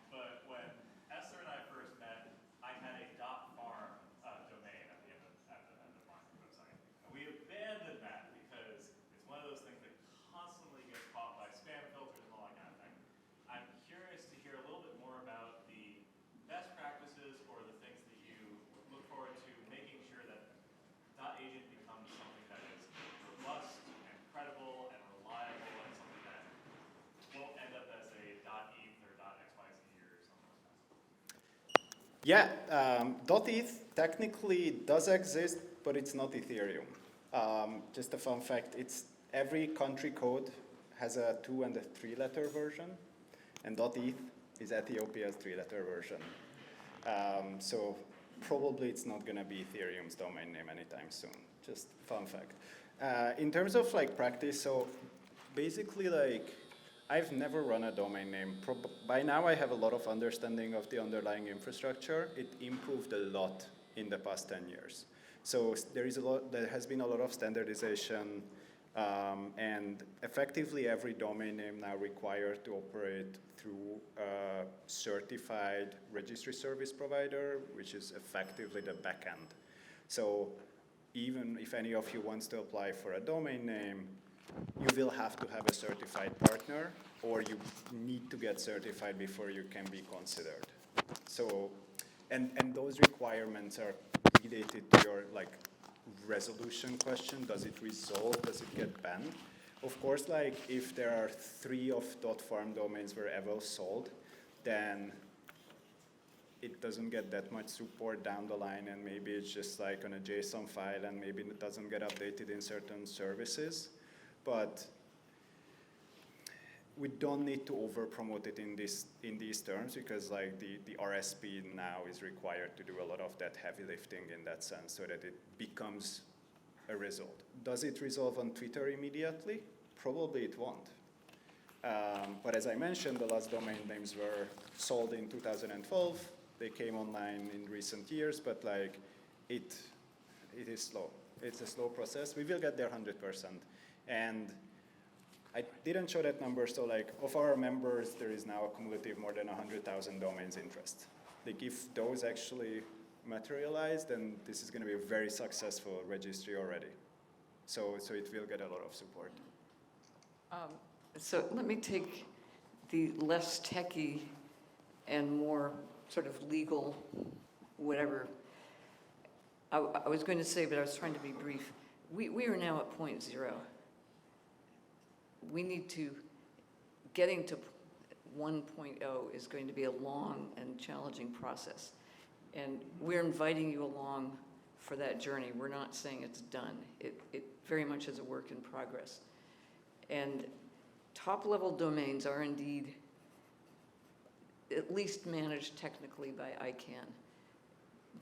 But when Esther and I first met, I had a .farm domain at the end of my website. And we abandoned that because it's one of those things that constantly gets caught by spam filters and all that kind of thing. I'm curious to hear a little bit more about the best practices or the things that you look forward to making sure that .agent becomes something that is robust and credible and reliable and something that won't end up as a .eth or .xyz or something like that. Yeah, .eth technically does exist, but it's not Ethereum. Just a fun fact, every country code has a 2 and a 3 letter version, and .eth is Ethiopia's 3-letter version. So probably it's not going to be Ethereum's domain name anytime soon. Just fun fact. In terms of like practice, so basically like I've never run a domain name. By now I have a lot of understanding of the underlying infrastructure. It improved a lot in the past 10 years. So there has been a lot of standardization, and effectively every domain name now required to operate through a certified registry service provider, which is effectively the backend. So even if any of you wants to apply for a domain name, you will have to have a certified partner, or you need to get certified before you can be considered. So, and those requirements are related to your like resolution question. Does it resolve? Does it get banned? Of course, like if there are 3 of .farm domains were ever sold, then it doesn't get that much support down the line, and maybe it's just like on a JSON file, and maybe it doesn't get updated in certain services. But we don't need to over-promote it in these terms, because like the RSP now is required to do a lot of that heavy lifting in that sense, so that it becomes a result. Does it resolve on Twitter immediately? Probably it won't. But as I mentioned, the last domain names were sold in 2012. They came online in recent years, but like it is slow. It's a slow process. We will get there 100%. And I didn't show that number, so like of our members, there is now a cumulative more than 100,000 domains interest. Like if those actually materialize, then this is going to be a very successful registry already. So it will get a lot of support. So let me take the less techy and more sort of legal, whatever. I was going to say, but I was trying to be brief. We are now at 0.0. We need to, getting to 1.0 is going to be a long and challenging process. And we're inviting you along for that journey. We're not saying it's done. It very much is a work in progress. And top-level domains are indeed at least managed technically by ICANN.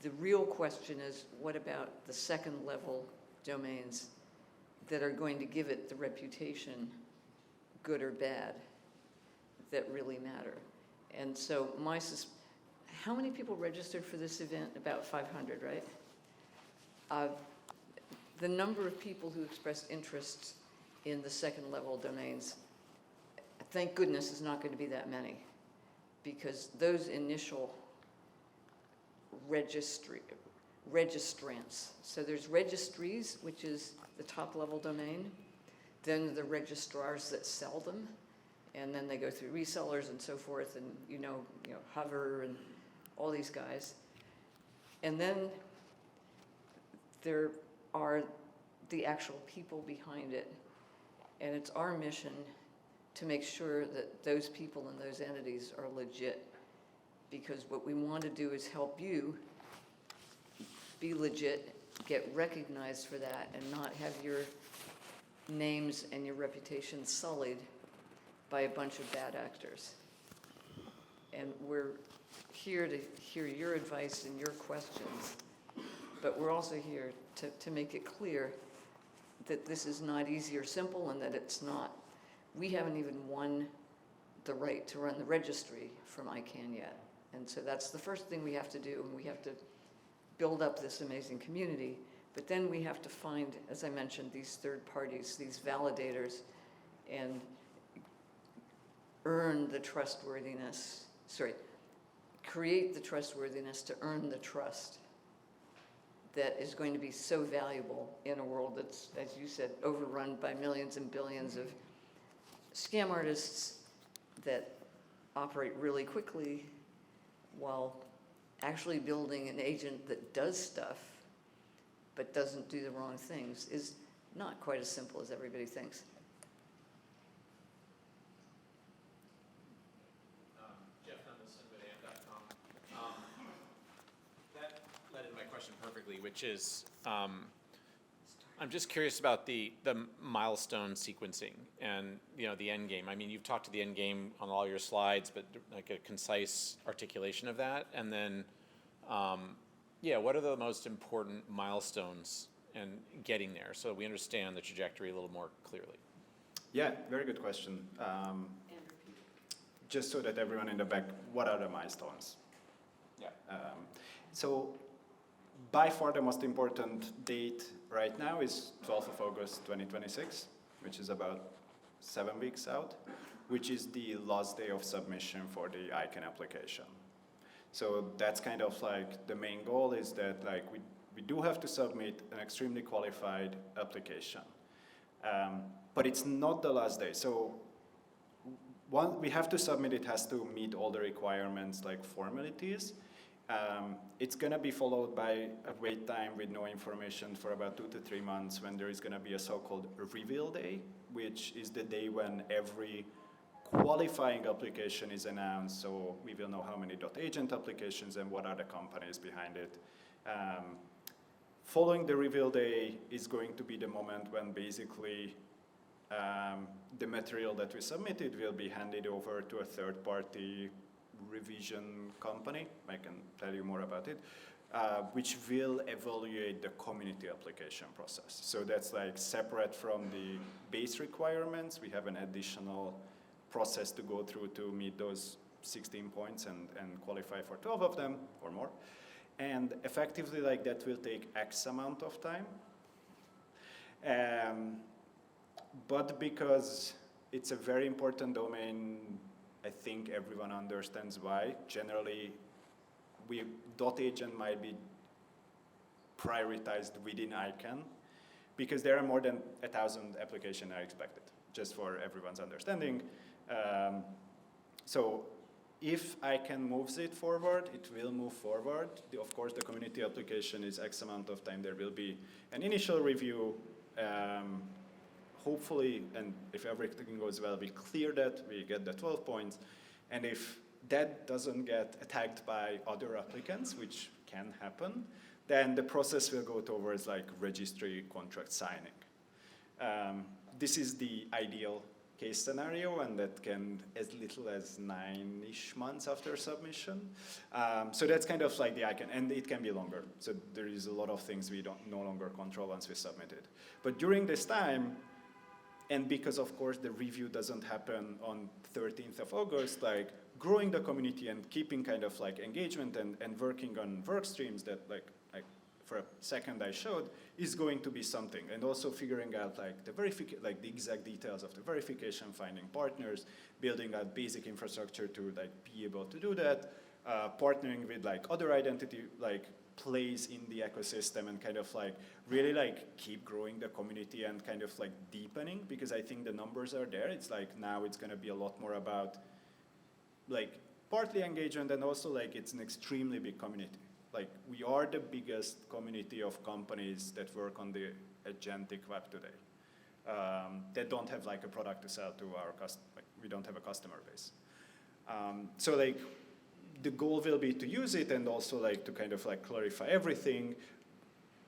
The real question is, what about the second-level domains that are going to give it the reputation, good or bad, that really matter? And so how many people registered for this event? About 500, right? The number of people who expressed interest in the second level domains, thank goodness, is not going to be that many, because those initial registrants, so there's registries, which is the top level domain, then the registrars that sell them, and then they go through resellers and so forth, and you know Hover and all these guys. And then there are the actual people behind it. And it's our mission to make sure that those people and those entities are legit. Because what we want to do is help you be legit, get recognized for that, and not have your names and your reputation sullied by a bunch of bad actors. And we're here to hear your advice and your questions, but we're also here to make it clear that this is not easy or simple, and that it's not, we haven't even won the right to run the registry from ICANN yet. And so that's the first thing we have to do, and we have to build up this amazing community. But then we have to find, as I mentioned, these third parties, these validators, and earn the trustworthiness, create the trustworthiness to earn the trust that is going to be so valuable in a world that's, as you said, overrun by millions and billions of scam artists that operate really quickly while actually building an agent that does stuff but doesn't do the wrong things is not quite as simple as everybody thinks. Jeff Henderson with AM.com. That led into my question perfectly, which is, I'm just curious about the milestone sequencing and the end game. I mean, you've talked to the end game on all your slides, but like a concise articulation of that. And then, what are the most important milestones and getting there, so we understand the trajectory a little more clearly? Yeah, very good question. Just so that everyone in the back, what are the milestones? Yeah. So by far the most important date right now is 12th of August 2026, which is about 7 weeks out, which is the last day of submission for the ICANN application. So that's kind of like the main goal, is that like we do have to submit an extremely qualified application. But it's not the last day. So we have to submit, it has to meet all the requirements like formalities. It's going to be followed by a wait time with no information for about 2 to 3 months, when there is going to be a so-called reveal day, which is the day when every qualifying application is announced. So we will know how many .agent applications and what are the companies behind it. Following the reveal day is going to be the moment when basically the material that we submitted will be handed over to a third-party revision company. I can tell you more about it, which will evaluate the community application process. So that's like separate from the base requirements. We have an additional process to go through to meet those 16 points and qualify for 12 of them or more. And effectively, like, that will take X amount of time. But because it's a very important domain, I think everyone understands why. Generally, .agent might be prioritized within ICANN because there are more than 1,000 applications are expected, just for everyone's understanding. So if ICANN moves it forward, it will move forward. Of course, the community application is X amount of time. There will be an initial review. Hopefully, and if everything goes well, we clear that, we get the 12 points. And if that doesn't get attacked by other applicants, which can happen, then the process will go towards like registry contract signing. This is the ideal case scenario, and that can as little as 9-ish months after submission. So that's kind of like the ICANN, and it can be longer. So there is a lot of things we no longer control once we submit it. But during this time, and because of course the review doesn't happen on 13th of August, like growing the community and keeping kind of like engagement and working on work streams that like for a second I showed is going to be something. And also figuring out like the exact details of the verification, finding partners, building out basic infrastructure to like be able to do that, partnering with like other identity like plays in the ecosystem and kind of like really like keep growing the community and kind of like deepening, because I think the numbers are there. It's like now it's going to be a lot more about like partly engagement, and also like it's an extremely big community. Like we are the biggest community of companies that work on the agentic web today that don't have like a product to sell to our like we don't have a customer base. So like the goal will be to use it and also like to kind of like clarify everything,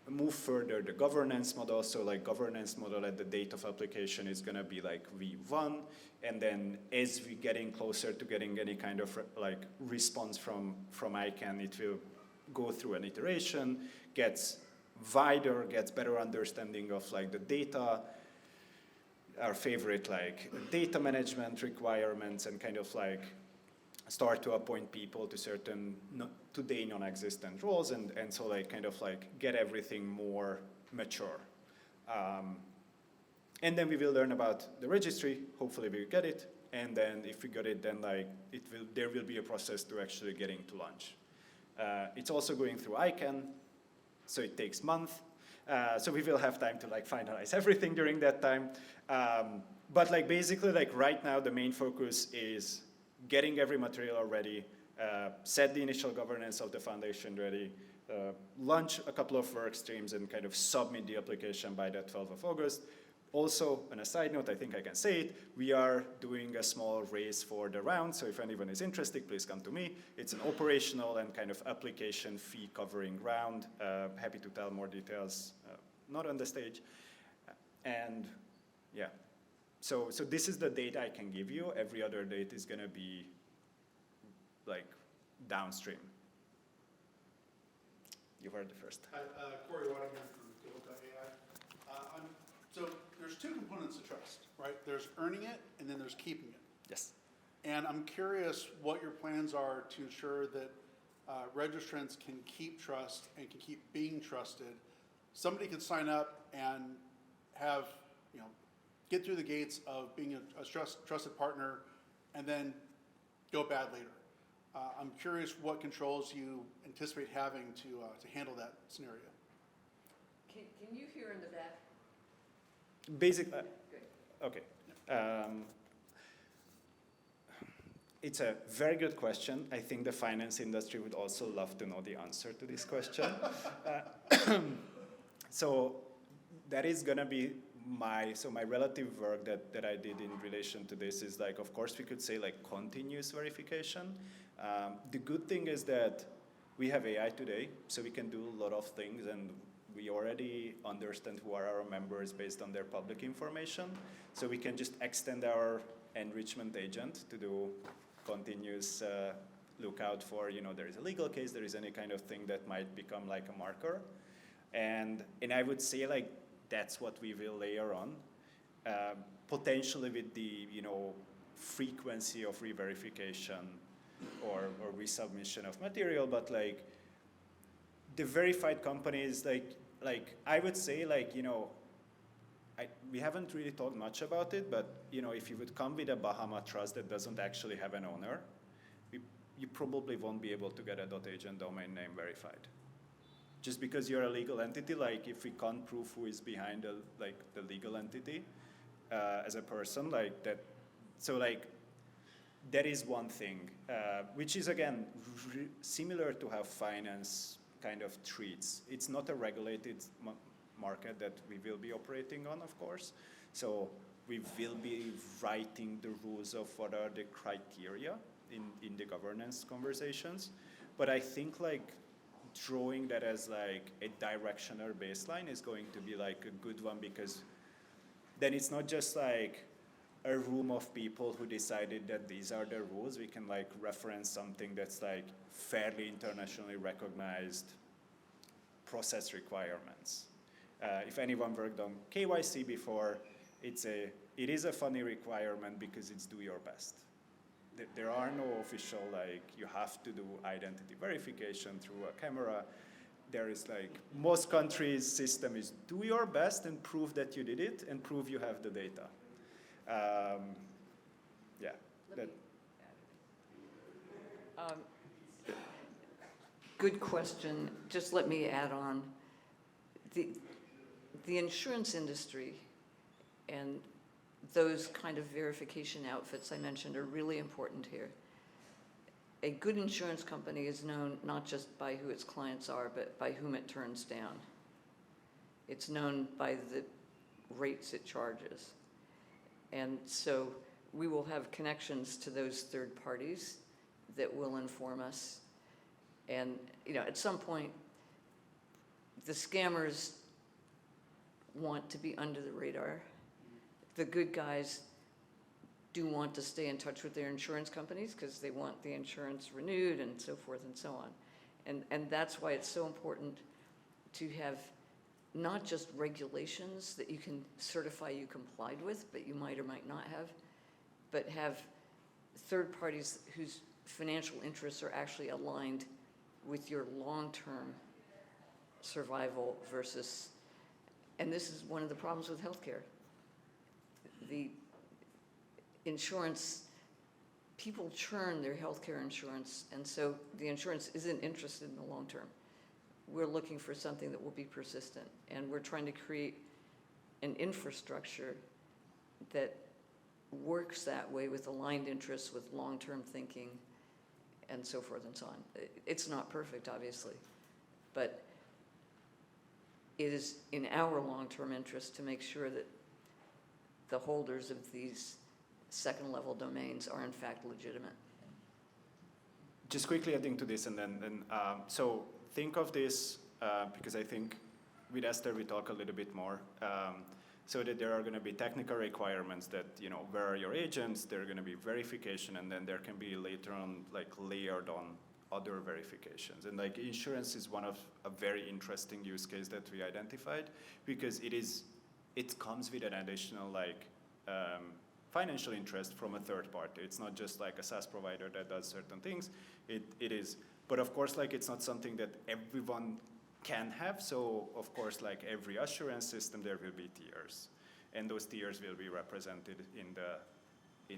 move further the governance model. So like governance model at the date of application is going to be like V1, and then as we getting closer to getting any kind of like response from ICANN, it will go through an iteration, gets wider, gets better understanding of like the data, our favorite like data management requirements, and kind of like start to appoint people to certain today non-existent roles, and so like kind of like get everything more mature. And then we will learn about the registry. Hopefully we get it, and then if we got it, then like there will be a process to actually getting to launch. It's also going through ICANN, so it takes months. So we will have time to like finalize everything during that time. But like basically like right now the main focus is getting every material ready, set the initial governance of the foundation ready, launch a couple of work streams, and kind of submit the application by the 12th of August. Also, on a side note, I think I can say it, we are doing a small race for the round, so if anyone is interested, please come to me. It's an operational and kind of application fee covering round. Happy to tell more details, not on the stage. And yeah, so this is the date I can give you. Every other date is gonna be like downstream. You heard it first. Corey Waddingham from Google.ai. So there's two components to trust, right? There's earning it, and then there's keeping it. Yes. And I'm curious what your plans are to ensure that registrants can keep trust and can keep being trusted. Somebody could sign up and have, get through the gates of being a trusted partner and then go bad later. I'm curious what controls you anticipate having to handle that scenario. Can you hear in the back? Okay. It's a very good question. I think the finance industry would also love to know the answer to this question. So that is gonna be my relative work that I did in relation to this is like, of course we could say like continuous verification. The good thing is that we have AI today, so we can do a lot of things, and we already understand who are our members based on their public information. So we can just extend our enrichment agent to do continuous lookout for, there is a legal case, there is any kind of thing that might become like a marker. And I would say like that's what we will layer on, potentially with the, frequency of re-verification or resubmission of material, but like the verified companies, like I would say like, we haven't really talked much about it, but if you would come with a Bahama trust that doesn't actually have an owner, you probably won't be able to get a .agent domain name verified. Just because you're a legal entity, like if we can't prove who is behind the legal entity as a person, like that, so like that is one thing, which is again similar to how finance kind of treats. It's not a regulated market that we will be operating on, of course. So we will be writing the rules of what are the criteria in the governance conversations. But I think like drawing that as like a directional baseline is going to be like a good one, because then it's not just like a room of people who decided that these are the rules. We can like reference something that's like fairly internationally recognized process requirements. If anyone worked on KYC before, it is a funny requirement because it's do your best. There are no official, like, you have to do identity verification through a camera. there is like, most countries' system is do your best and prove that you did it and prove you have the data. Yeah. That, Good question. Just let me add on. The insurance industry and those kind of verification outfits I mentioned are really important here. A good insurance company is known not just by who its clients are, but by whom it turns down. It's known by the rates it charges. And so we will have connections to those third parties that will inform us. And, you know, at some point, the scammers want to be under the radar. The good guys do want to stay in touch with their insurance companies because they want the insurance renewed and so forth and so on. And that's why it's so important to have not just regulations that you can certify you complied with, but you might or might not have, but have third parties whose financial interests are actually aligned with your long-term survival versus, and this is one of the problems with healthcare. The insurance, people churn their healthcare insurance, and so the insurance isn't interested in the long term. We're looking for something that will be persistent, and we're trying to create an infrastructure that works that way with aligned interests, with long-term thinking, and so forth and so on. It's not perfect, obviously, but it is in our long-term interest to make sure that the holders of these second-level domains are in fact legitimate. just quickly adding to this, and then so think of this, because I think with Esther we talk a little bit more, so that there are going to be technical requirements that, you know, where are your agents, there are going to be verification, and then there can be later on like layered on other verifications. And like insurance is one of a very interesting use case that we identified, because it comes with an additional like financial interest from a third party. It's not just like a SaaS provider that does certain things. It is, but of course, like it's not something that everyone can have. So of course, like every assurance system, there will be tiers, and those tiers will be represented in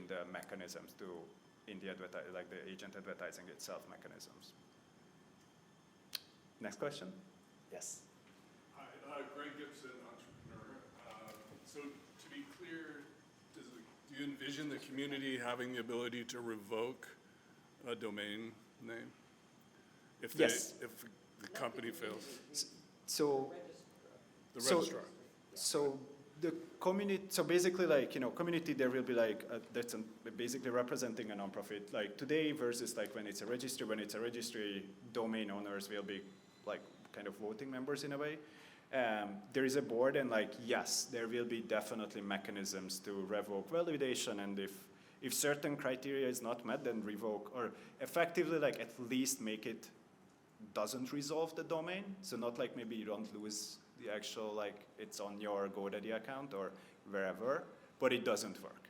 the mechanisms in the like the agent advertising itself mechanisms. Next question. Yes. Hi, Greg Gibson, entrepreneur. So to be clear, do you envision the community having the ability to revoke a domain name if Yes. if the company fails? So. The So- registrar. So the community, so basically like, you know, community, there will be like, that's basically representing a nonprofit, like today versus like when it's a registry, domain owners will be like kind of voting members in a way. There is a board, and like, yes, there will be definitely mechanisms to revoke validation, and if certain criteria is not met, then revoke, or effectively like at least make it doesn't resolve the domain. So not like maybe you don't lose the actual, like it's on your GoDaddy account or wherever, but it doesn't work.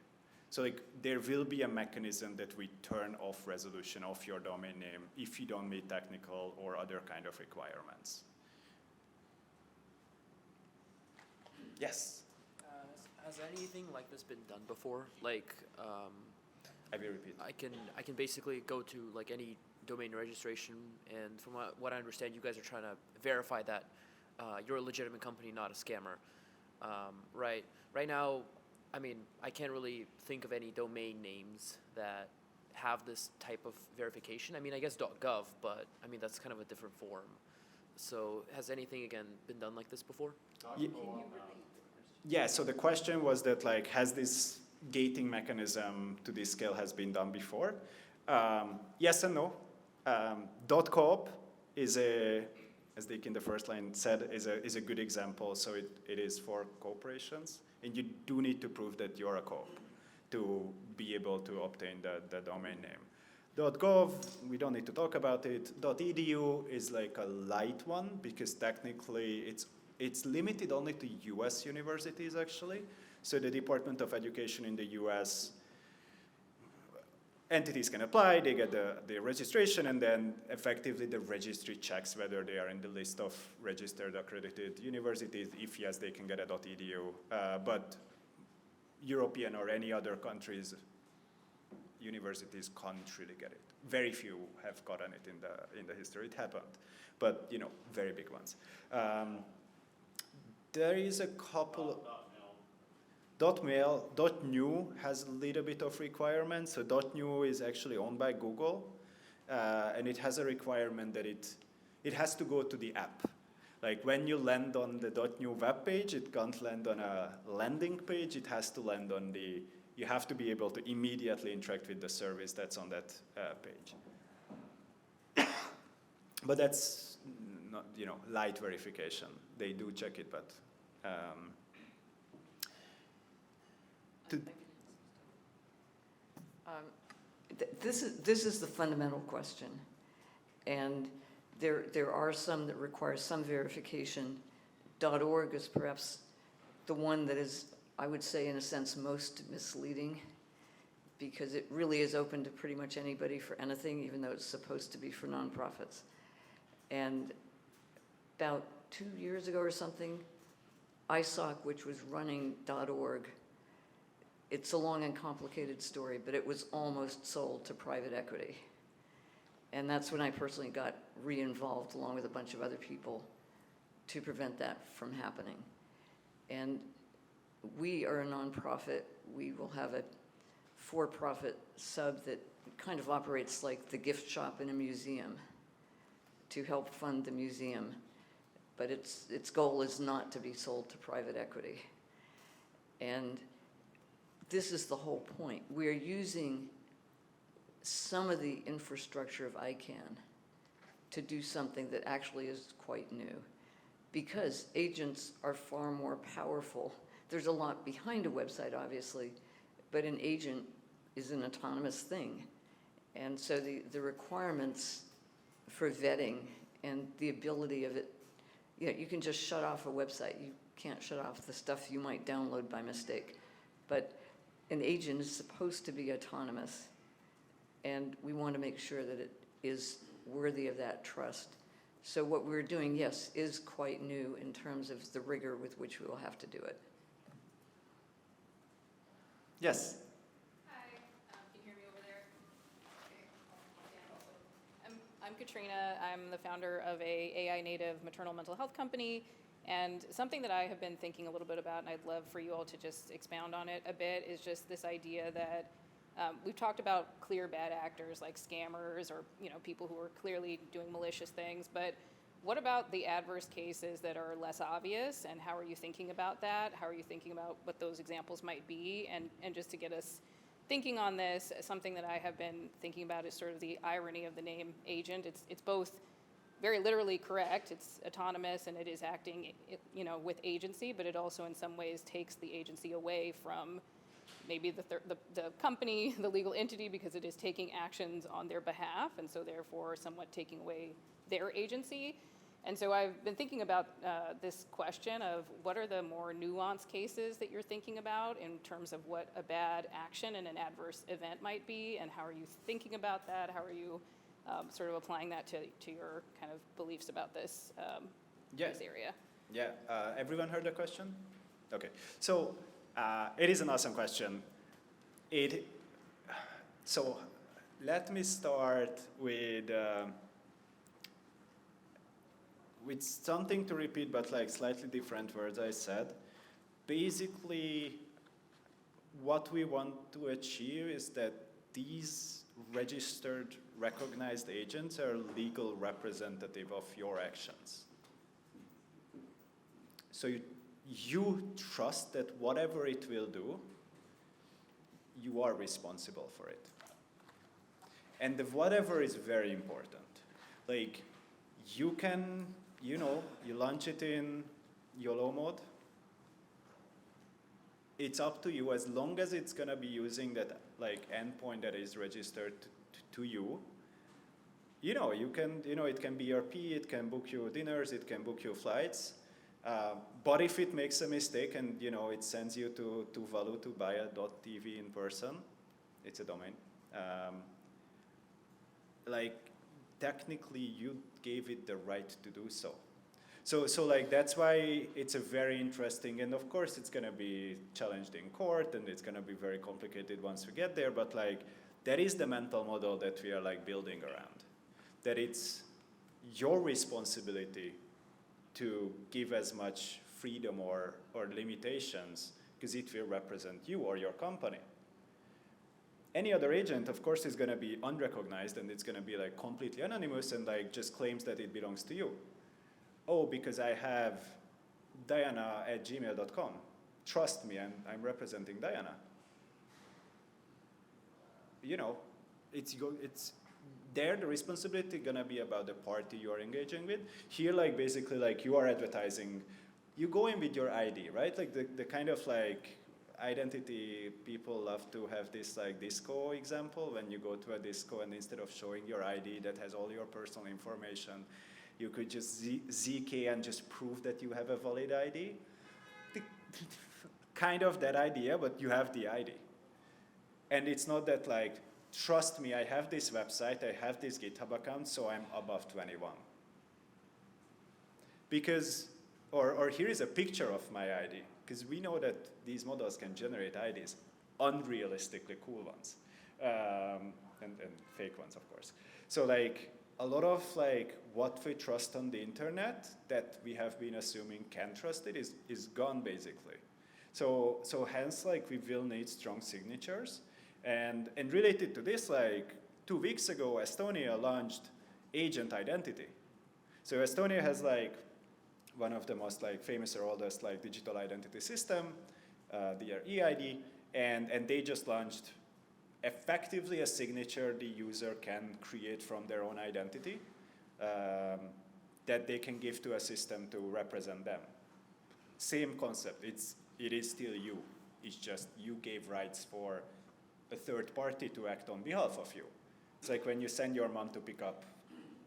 So like there will be a mechanism that we turn off resolution of your domain name if you don't meet technical or other kind of requirements. Yes, Has anything like this been done before? Like, I will repeat. I can basically go to like any domain registration, and from what I understand, you guys are trying to verify that you're a legitimate company, not a scammer, right? Right now, I mean, I can't really think of any domain names that have this type of verification. I mean, I guess .gov, but I mean that's kind of a different form. So, has anything again been done like this before? Yeah, so the question was that like, has this gating mechanism to this scale has been done before? Yes and no. .coop is as Dick in the first line said, is a good example. So it is for corporations, and you do need to prove that you're a co-op to be able to obtain the domain name. .gov, we don't need to talk about it. .edu is like a light one, because technically it's limited only to US universities actually. So the Department of Education in the US entities can apply, they get the registration, and then effectively the registry checks whether they are in the list of registered accredited universities. If yes, they can get a .edu. But European or any other countries, universities can't really get it. Very few have gotten it in the history. It happened, but very big ones. There is a couple. .mail, .new has a little bit of requirements. So .new is actually owned by Google, and it has a requirement that it has to go to the app. Like when you land on the .new web page, it can't land on a landing page. It has to land on you have to be able to immediately interact with the service that's on that page. But that's not, light verification. They do check it, but. This is the fundamental question, and there are some that require some verification. .org is perhaps the one that is, I would say, in a sense, most misleading, because it really is open to pretty much anybody for anything, even though it's supposed to be for nonprofits. And about 2 years ago or something, ISOC, which was running .org, it's a long and complicated story, but it was almost sold to private equity. And that's when I personally got re-involved along with a bunch of other people to prevent that from happening. And we are a nonprofit. We will have a for-profit sub that kind of operates like the gift shop in a museum to help fund the museum. But its goal is not to be sold to private equity. And this is the whole point. We're using some of the infrastructure of ICANN to do something that actually is quite new, because agents are far more powerful. There's a lot behind a website, obviously, but an agent is an autonomous thing. And so the requirements for vetting and the ability of it, you can just shut off a website. You can't shut off the stuff you might download by mistake. But an agent is supposed to be autonomous, and we want to make sure that it is worthy of that trust. So what we're doing, yes, is quite new in terms of the rigor with which we will have to do it. Yes. Hi, can you hear me over there? Okay. I'm Katrina. I'm the founder of a AI native maternal mental health company. And something that I have been thinking a little bit about, and I'd love for you all to just expound on it a bit, is just this idea that we've talked about clear bad actors like scammers or people who are clearly doing malicious things, but what about the adverse cases that are less obvious, and how are you thinking about that? How are you thinking about what those examples might be? And just to get us thinking on this, something that I have been thinking about is sort of the irony of the name agent. It's both very literally correct. It's autonomous and it is acting, with agency, but it also in some ways takes the agency away from maybe the company, the legal entity, because it is taking actions on their behalf, and so therefore somewhat taking away their agency. And so I've been thinking about this question of what are the more nuanced cases that you're thinking about in terms of what a bad action and an adverse event might be, and how are you thinking about that? How are you sort of applying that to your kind of beliefs about this, this area? Yeah, everyone heard the question? Okay, so it is an awesome question. So let me start with something to repeat, but like slightly different words I said. Basically, what we want to achieve is that these registered, recognized agents are legal representative of your actions. So you trust that whatever it will do, you are responsible for it. And the whatever is very important. Like, you can, you launch it in YOLO mode. It's up to you, as long as it's gonna be using that like endpoint that is registered to you. You can, it can be ERP, it can book you dinners, it can book you flights. But if it makes a mistake and it sends you to Tuvalu to buy a .tv in person, it's a domain. like technically you gave it the right to do so. So like that's why it's a very interesting, and of course it's gonna be challenged in court, and it's gonna be very complicated once we get there. But like that is the mental model that we are like building around. That it's your responsibility to give as much freedom or limitations, because it will represent you or your company. Any other agent, of course, is gonna be unrecognized, and it's gonna be like completely anonymous and like just claims that it belongs to you. Oh, because I have Diana@gmail.com. Trust me, I'm representing Diana. You know, it's there, the responsibility gonna be about the party you are engaging with. Here, like basically like you are advertising, you go in with your ID, right? Like the kind of like identity, people love to have this like disco example, when you go to a disco and instead of showing your ID that has all your personal information, you could just ZK and just prove that you have a valid ID. Kind of that idea, but you have the ID. And it's not that like, trust me, I have this website, I have this GitHub account, so I'm above 21. Because, or here is a picture of my ID, because we know that these models can generate IDs, unrealistically cool ones, and fake ones, of course. So like, a lot of like what we trust on the internet that we have been assuming can trust it is gone basically. So hence like we will need strong signatures. And related to this, like 2 weeks ago, Estonia launched agent identity. So Estonia has like one of the most like famous or oldest like digital identity system, their eID, and they just launched effectively a signature the user can create from their own identity that they can give to a system to represent them. Same concept, it is still you. It's just you gave rights for a third party to act on behalf of you. It's like when you send your mom to pick up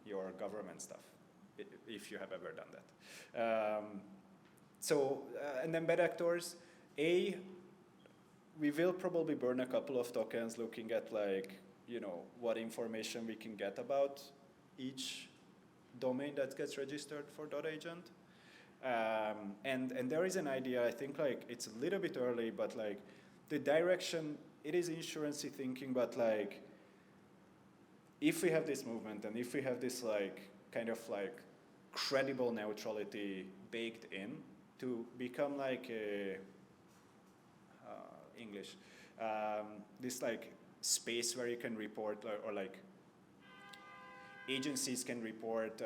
your government stuff, if you have ever done that. And then bad actors, we will probably burn a couple of tokens looking at like, you know, what information we can get about each domain that gets registered for .agent. And there is an idea, I think like it's a little bit early, but like the direction, it is insurance-y thinking, but like if we have this movement and if we have this like kind of like credible neutrality baked in to become like a, English, this like space where you can report or like agencies can report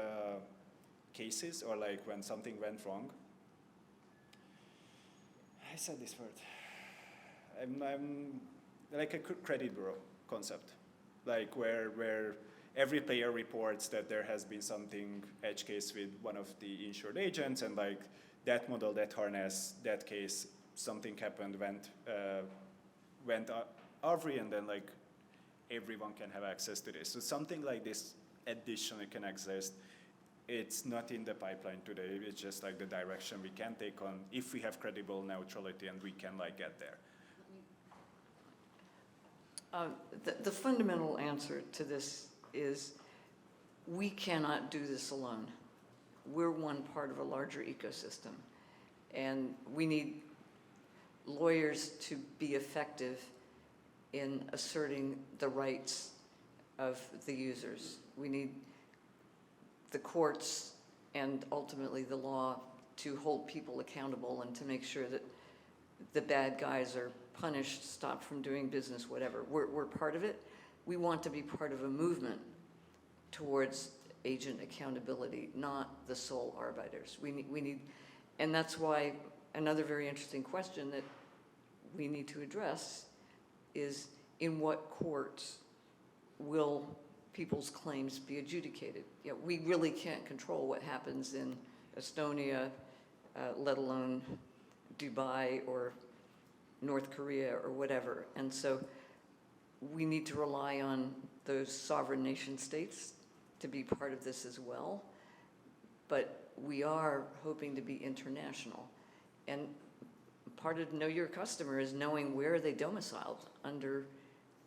cases or like when something went wrong. I said this word. I'm like a credit bureau concept, like where every player reports that there has been something edge case with one of the insured agents, and like that model, that harness, that case, something happened, went AVRI, and then like everyone can have access to this. So something like this additionally can exist. It's not in the pipeline today. It's just like the direction we can take on if we have credible neutrality and we can like get there. The fundamental answer to this is we cannot do this alone. We're one part of a larger ecosystem, and we need lawyers to be effective in asserting the rights of the users. We need the courts and ultimately the law to hold people accountable and to make sure that the bad guys are punished, stopped from doing business, whatever. We're part of it. We want to be part of a movement towards agent accountability, not the sole arbiters. We need, and that's why another very interesting question that we need to address is in what courts will people's claims be adjudicated? You know, we really can't control what happens in Estonia, let alone Dubai or North Korea or whatever. And so we need to rely on those sovereign nation states to be part of this as well. But we are hoping to be international. And part of know your customer is knowing where they domiciled, under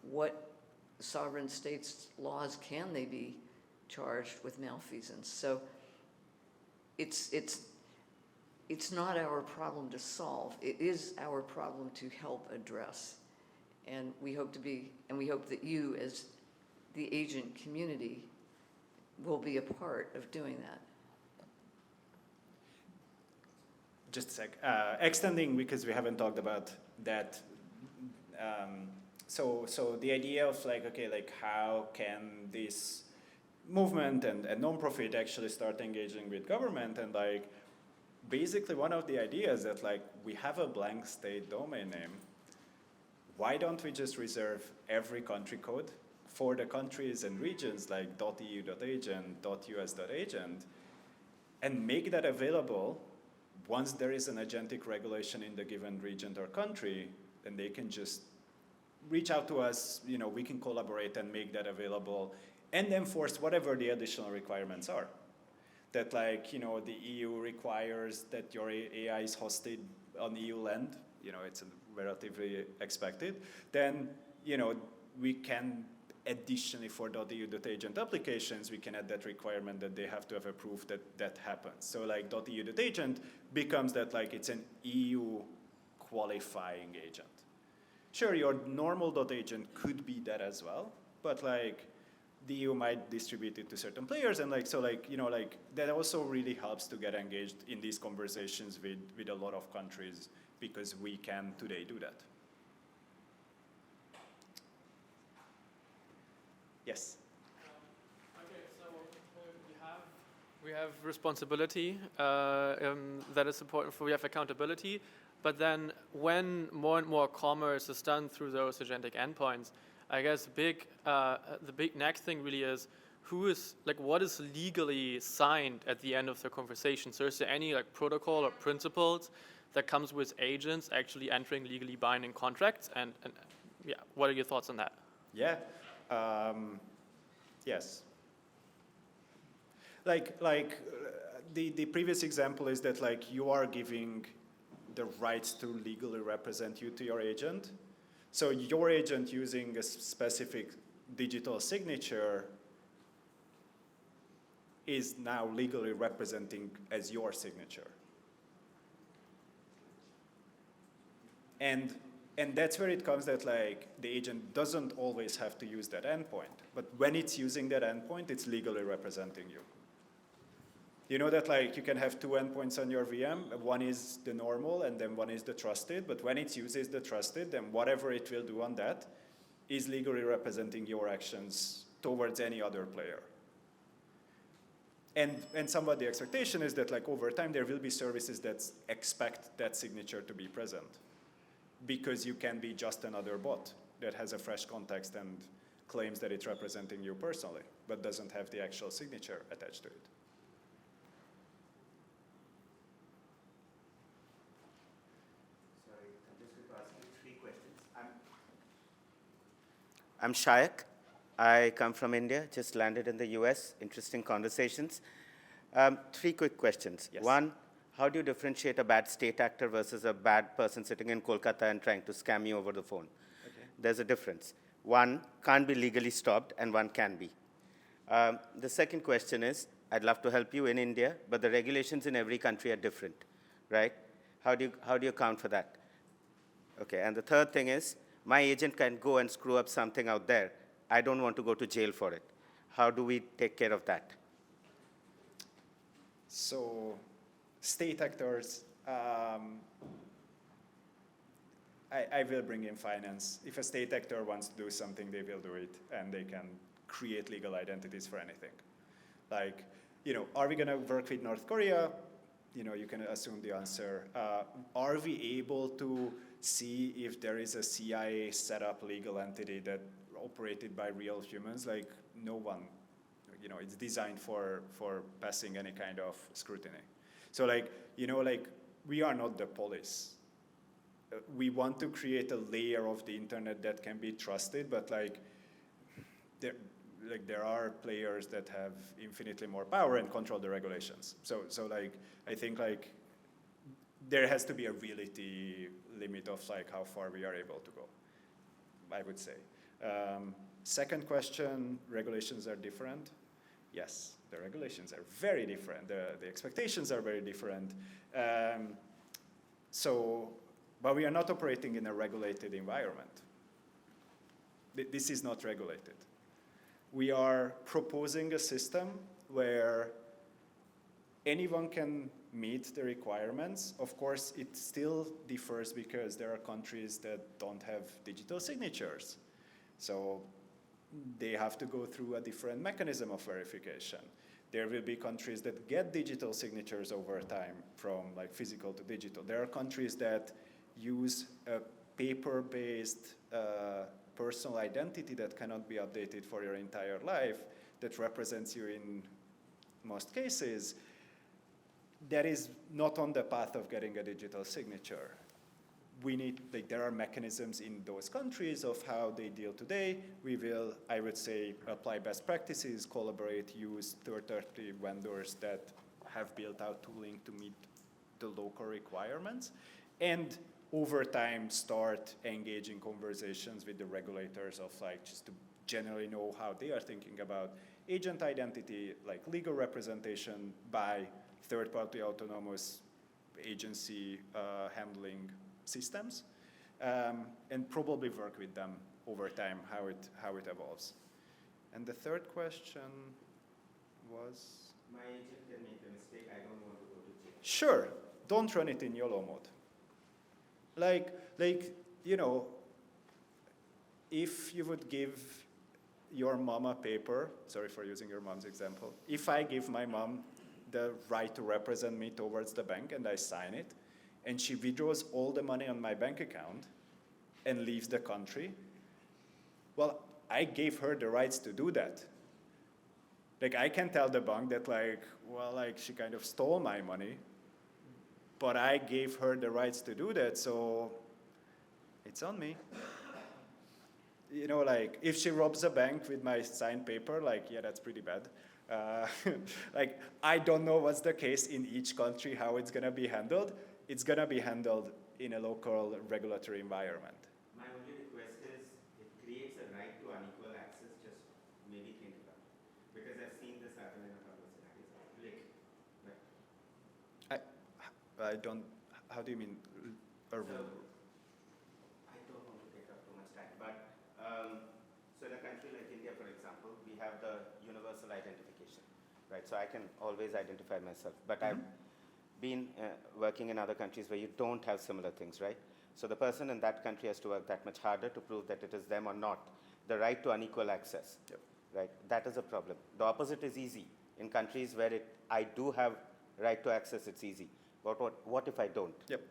what sovereign states' laws can they be charged with malfeasance? So it's not our problem to solve. It is our problem to help address. And we hope that you as the agent community will be a part of doing that. Just a sec. Extending, because we haven't talked about that. So the idea of like, okay, like how can this movement and non-profit actually start engaging with government? And like, basically one of the ideas that like, we have a blank state domain name. Why don't we just reserve every country code for the countries and regions like .eu.agent, .us.agent, and make that available once there is an agentic regulation in the given region or country, then they can just reach out to us, you know, we can collaborate and make that available and enforce whatever the additional requirements are. That like, you know, the EU requires that your AI is hosted on EU land, you know, it's relatively expected, then, you know, we can additionally for .eu.agent applications, we can add that requirement that they have to have approved that that happens. So like .eu.agent becomes that like it's an EU qualifying agent. Sure, your normal .agent could be that as well, but like the EU might distribute it to certain players, and like, so like, you know, like that also really helps to get engaged in these conversations with a lot of countries because we can today do that. Yes. Okay, so we have responsibility that is important for. We have accountability, but then when more and more commerce is done through those agentic endpoints, I guess the big next thing really is who is like what is legally signed at the end of the conversation. So is there any like protocol or principles that comes with agents actually entering legally binding contracts? And yeah, what are your thoughts on that? Yeah. Yes. Like the previous example is that like you are giving the rights to legally represent you to your agent. So your agent using a specific digital signature is now legally representing as your signature. And that's where it comes that like the agent doesn't always have to use that endpoint, but when it's using that endpoint, it's legally representing you. You know that like you can have two endpoints on your VM, one is the normal and then one is the trusted, but when it uses the trusted, then whatever it will do on that is legally representing your actions towards any other player. And somewhat the expectation is that like over time there will be services that expect that signature to be present, because you can be just another bot that has a fresh context and claims that it's representing you personally, but doesn't have the actual signature attached to it. Sorry, I'm just going to ask you 3 questions. I'm Shayak. I come from India, just landed in the US. Interesting conversations. 3 quick questions. Yes. 1, how do you differentiate a bad state actor versus a bad person sitting in Kolkata and trying to scam you over the phone? Okay. There's a difference. One can't be legally stopped, and one can be. The second question is, I'd love to help you in India, but the regulations in every country are different, right? How do you account for that? Okay, and the third thing is, my agent can go and screw up something out there. I don't want to go to jail for it. How do we take care of that? So, state actors, I will bring in finance. If a state actor wants to do something, they will do it, and they can create legal identities for anything. Like, you know, are we going to work with North Korea? You know, you can assume the answer. Are we able to see if there is a CIA set up legal entity that operated by real humans? Like, no one. You know, it's designed for passing any kind of scrutiny. So like, you know, like we are not the police. We want to create a layer of the internet that can be trusted, but like there are players that have infinitely more power and control the regulations. So like, I think like there has to be a reality limit of like how far we are able to go, I would say. Second question, regulations are different. Yes, the regulations are very different. The expectations are very different. But we are not operating in a regulated environment. This is not regulated. We are proposing a system where anyone can meet the requirements. Of course, it still differs because there are countries that don't have digital signatures. So they have to go through a different mechanism of verification. There will be countries that get digital signatures over time from like physical to digital. There are countries that use a paper-based personal identity that cannot be updated for your entire life, that represents you in most cases, that is not on the path of getting a digital signature. We need, like, there are mechanisms in those countries of how they deal today. We will, I would say, apply best practices, collaborate, use third-party vendors that have built out tooling to meet the local requirements, and over time start engaging conversations with the regulators of like just to generally know how they are thinking about agent identity, like legal representation by third-party autonomous agency handling systems, and probably work with them over time how it evolves. And the third question was? My agent can make a mistake. I don't want to go to jail. Sure, don't run it in YOLO mode. Like, you know, if you would give your mom a paper, sorry for using your mom's example, if I give my mom the right to represent me towards the bank and I sign it, and she withdraws all the money on my bank account and leaves the country, well, I gave her the rights to do that. Like, I can tell the bank that, like, well, like, she kind of stole my money, but I gave her the rights to do that, so it's on me. You know, like, if she robs a bank with my signed paper, like, yeah, that's pretty bad. Like, I don't know what's the case in each country, how it's gonna be handled. It's gonna be handled in a local regulatory environment. My only request is, it creates a right to unequal access, just maybe think about it. Because I've seen this happen in a couple of scenarios. I don't, how do you mean urban? So, I don't want to take up too much time, but so in a country like India, for example, we have the universal identification, right? So I can always identify myself, but I've been working in other countries where you don't have similar things, right? So the person in that country has to work that much harder to prove that it is them or not. The right to unequal access, right? That is a problem. The opposite is easy. In countries where I do have right to access, it's easy. But what if I don't? Yep.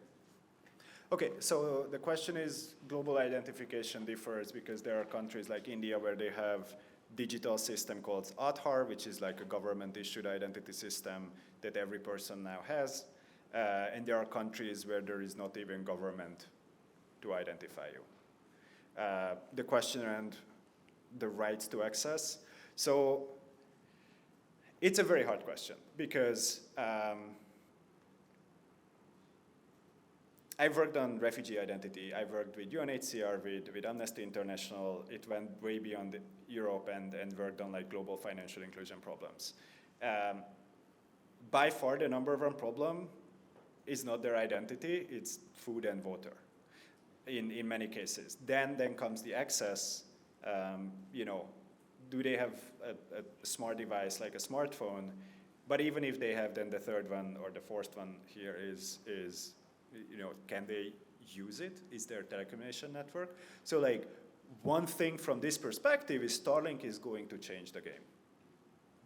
Okay, so the question is, global identification differs because there are countries like India where they have digital system called Aadhaar, which is like a government-issued identity system that every person now has. And there are countries where there is not even government to identify you. The question around the rights to access. So it's a very hard question because I've worked on refugee identity. I've worked with UNHCR, with Amnesty International. It went way beyond Europe and worked on like global financial inclusion problems. By far, the number one problem is not their identity, it's food and water in many cases. Then comes the access. You know, do they have a smart device like a smartphone? But even if they have, then the third one or the fourth one here is you know, can they use it? Is there a telecommunication network? So like, one thing from this perspective is Starlink is going to change the game.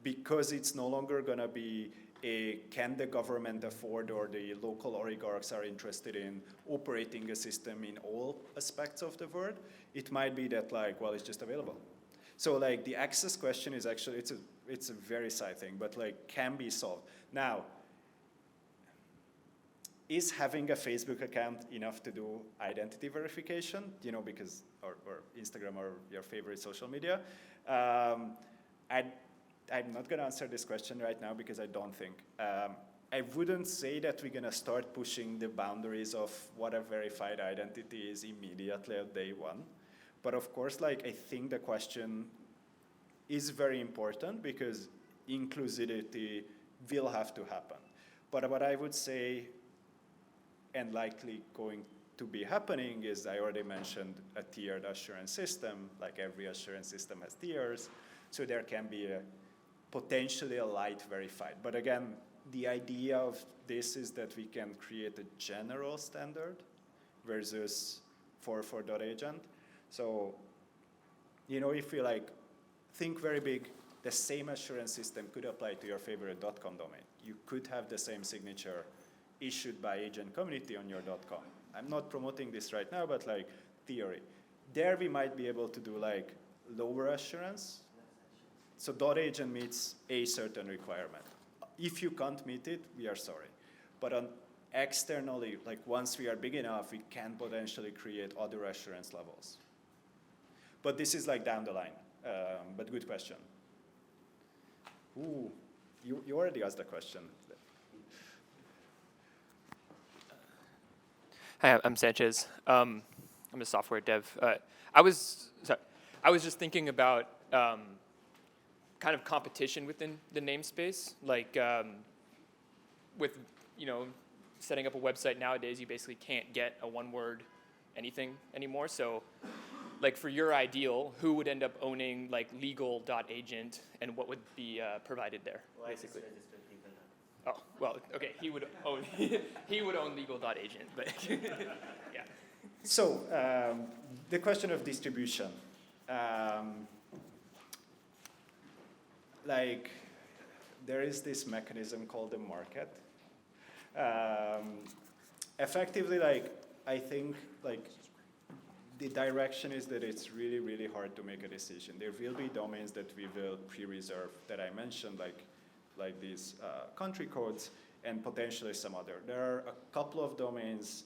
Because it's no longer gonna be can the government afford or the local oligarchs are interested in operating a system in all aspects of the world. It might be that like, well, it's just available. So like the access question is actually, it's a very side thing, but like can be solved. Now, is having a Facebook account enough to do identity verification? You know, because, or Instagram or your favorite social media? I'm not gonna answer this question right now because I don't think. I wouldn't say that we're gonna start pushing the boundaries of what a verified identity is immediately at day one. But of course, like, I think the question is very important because inclusivity will have to happen. But what I would say, and likely going to be happening, is I already mentioned a tiered assurance system. Like every assurance system has tiers, so there can be potentially a light verified. But again, the idea of this is that we can create a general standard versus for .agent. So, you know, if you like think very big, the same assurance system could apply to your favorite .com domain. You could have the same signature issued by agent community on your .com. I'm not promoting this right now, but like theory. There we might be able to do like lower assurance. So .agent meets a certain requirement. If you can't meet it, we are sorry. But on externally, like once we are big enough, we can potentially create other assurance levels. But this is like down the line, but good question. Ooh, you already asked the question. Hi, I'm Sanchez. I'm a software dev. I was just thinking about kind of competition within the namespace. Like with, you know, setting up a website nowadays, you basically can't get a one-word anything anymore. So like for your ideal, who would end up owning like legal.agent and what would be provided there, basically? Oh, well, okay, he would own legal.agent, but yeah. So the question of distribution. Like there is this mechanism called the market. Effectively, like I think like the direction is that it's really, really hard to make a decision. There will be domains that we will pre-reserve that I mentioned, like these country codes, and potentially some other. There are a couple of domains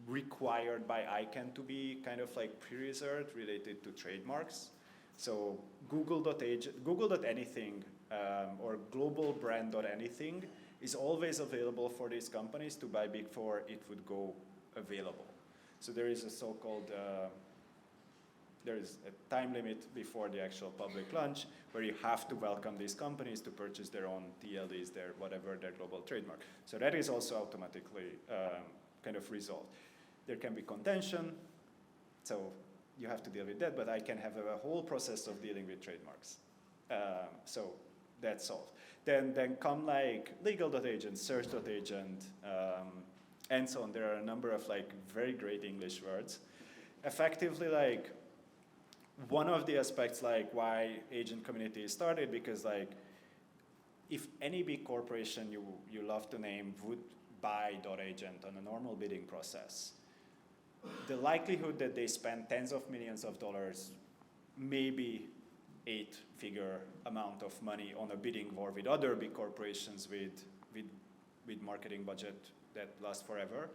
required by ICANN to be kind of like pre-reserved related to trademarks. So Google.anything or globalbrand.anything is always available for these companies to buy before it would go available. So there is a so-called, there is a time limit before the actual public launch where you have to welcome these companies to purchase their own TLDs, their whatever, their global trademark. So that is also automatically kind of resolved. There can be contention, so you have to deal with that, but I can have a whole process of dealing with trademarks. So that's solved. Then come like legal.agent, search.agent, and so on. There are a number of like very great English words. Effectively, like one of the aspects like why agent community started, because like if any big corporation you love to name would buy .agent on a normal bidding process, the likelihood that they spend tens of millions of dollars, maybe 8-figure amount of money on a bidding war with other big corporations with marketing budget that lasts forever,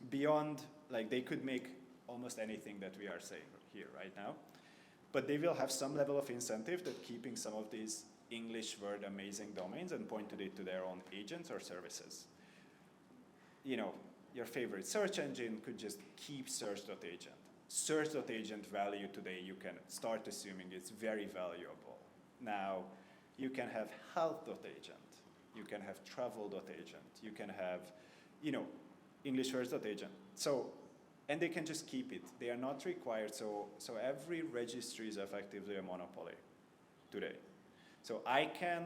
beyond, like they could make almost anything that we are saying here right now, but they will have some level of incentive that keeping some of these English word amazing domains and pointed it to their own agents or services. You know, your favorite search engine could just keep search.agent. Search.agent value today, you can start assuming it's very valuable. Now, you can have health.agent. You can have travel.agent. You can have, you know, English words.agent. So, and they can just keep it. They are not required. So every registry is effectively a monopoly today. So ICANN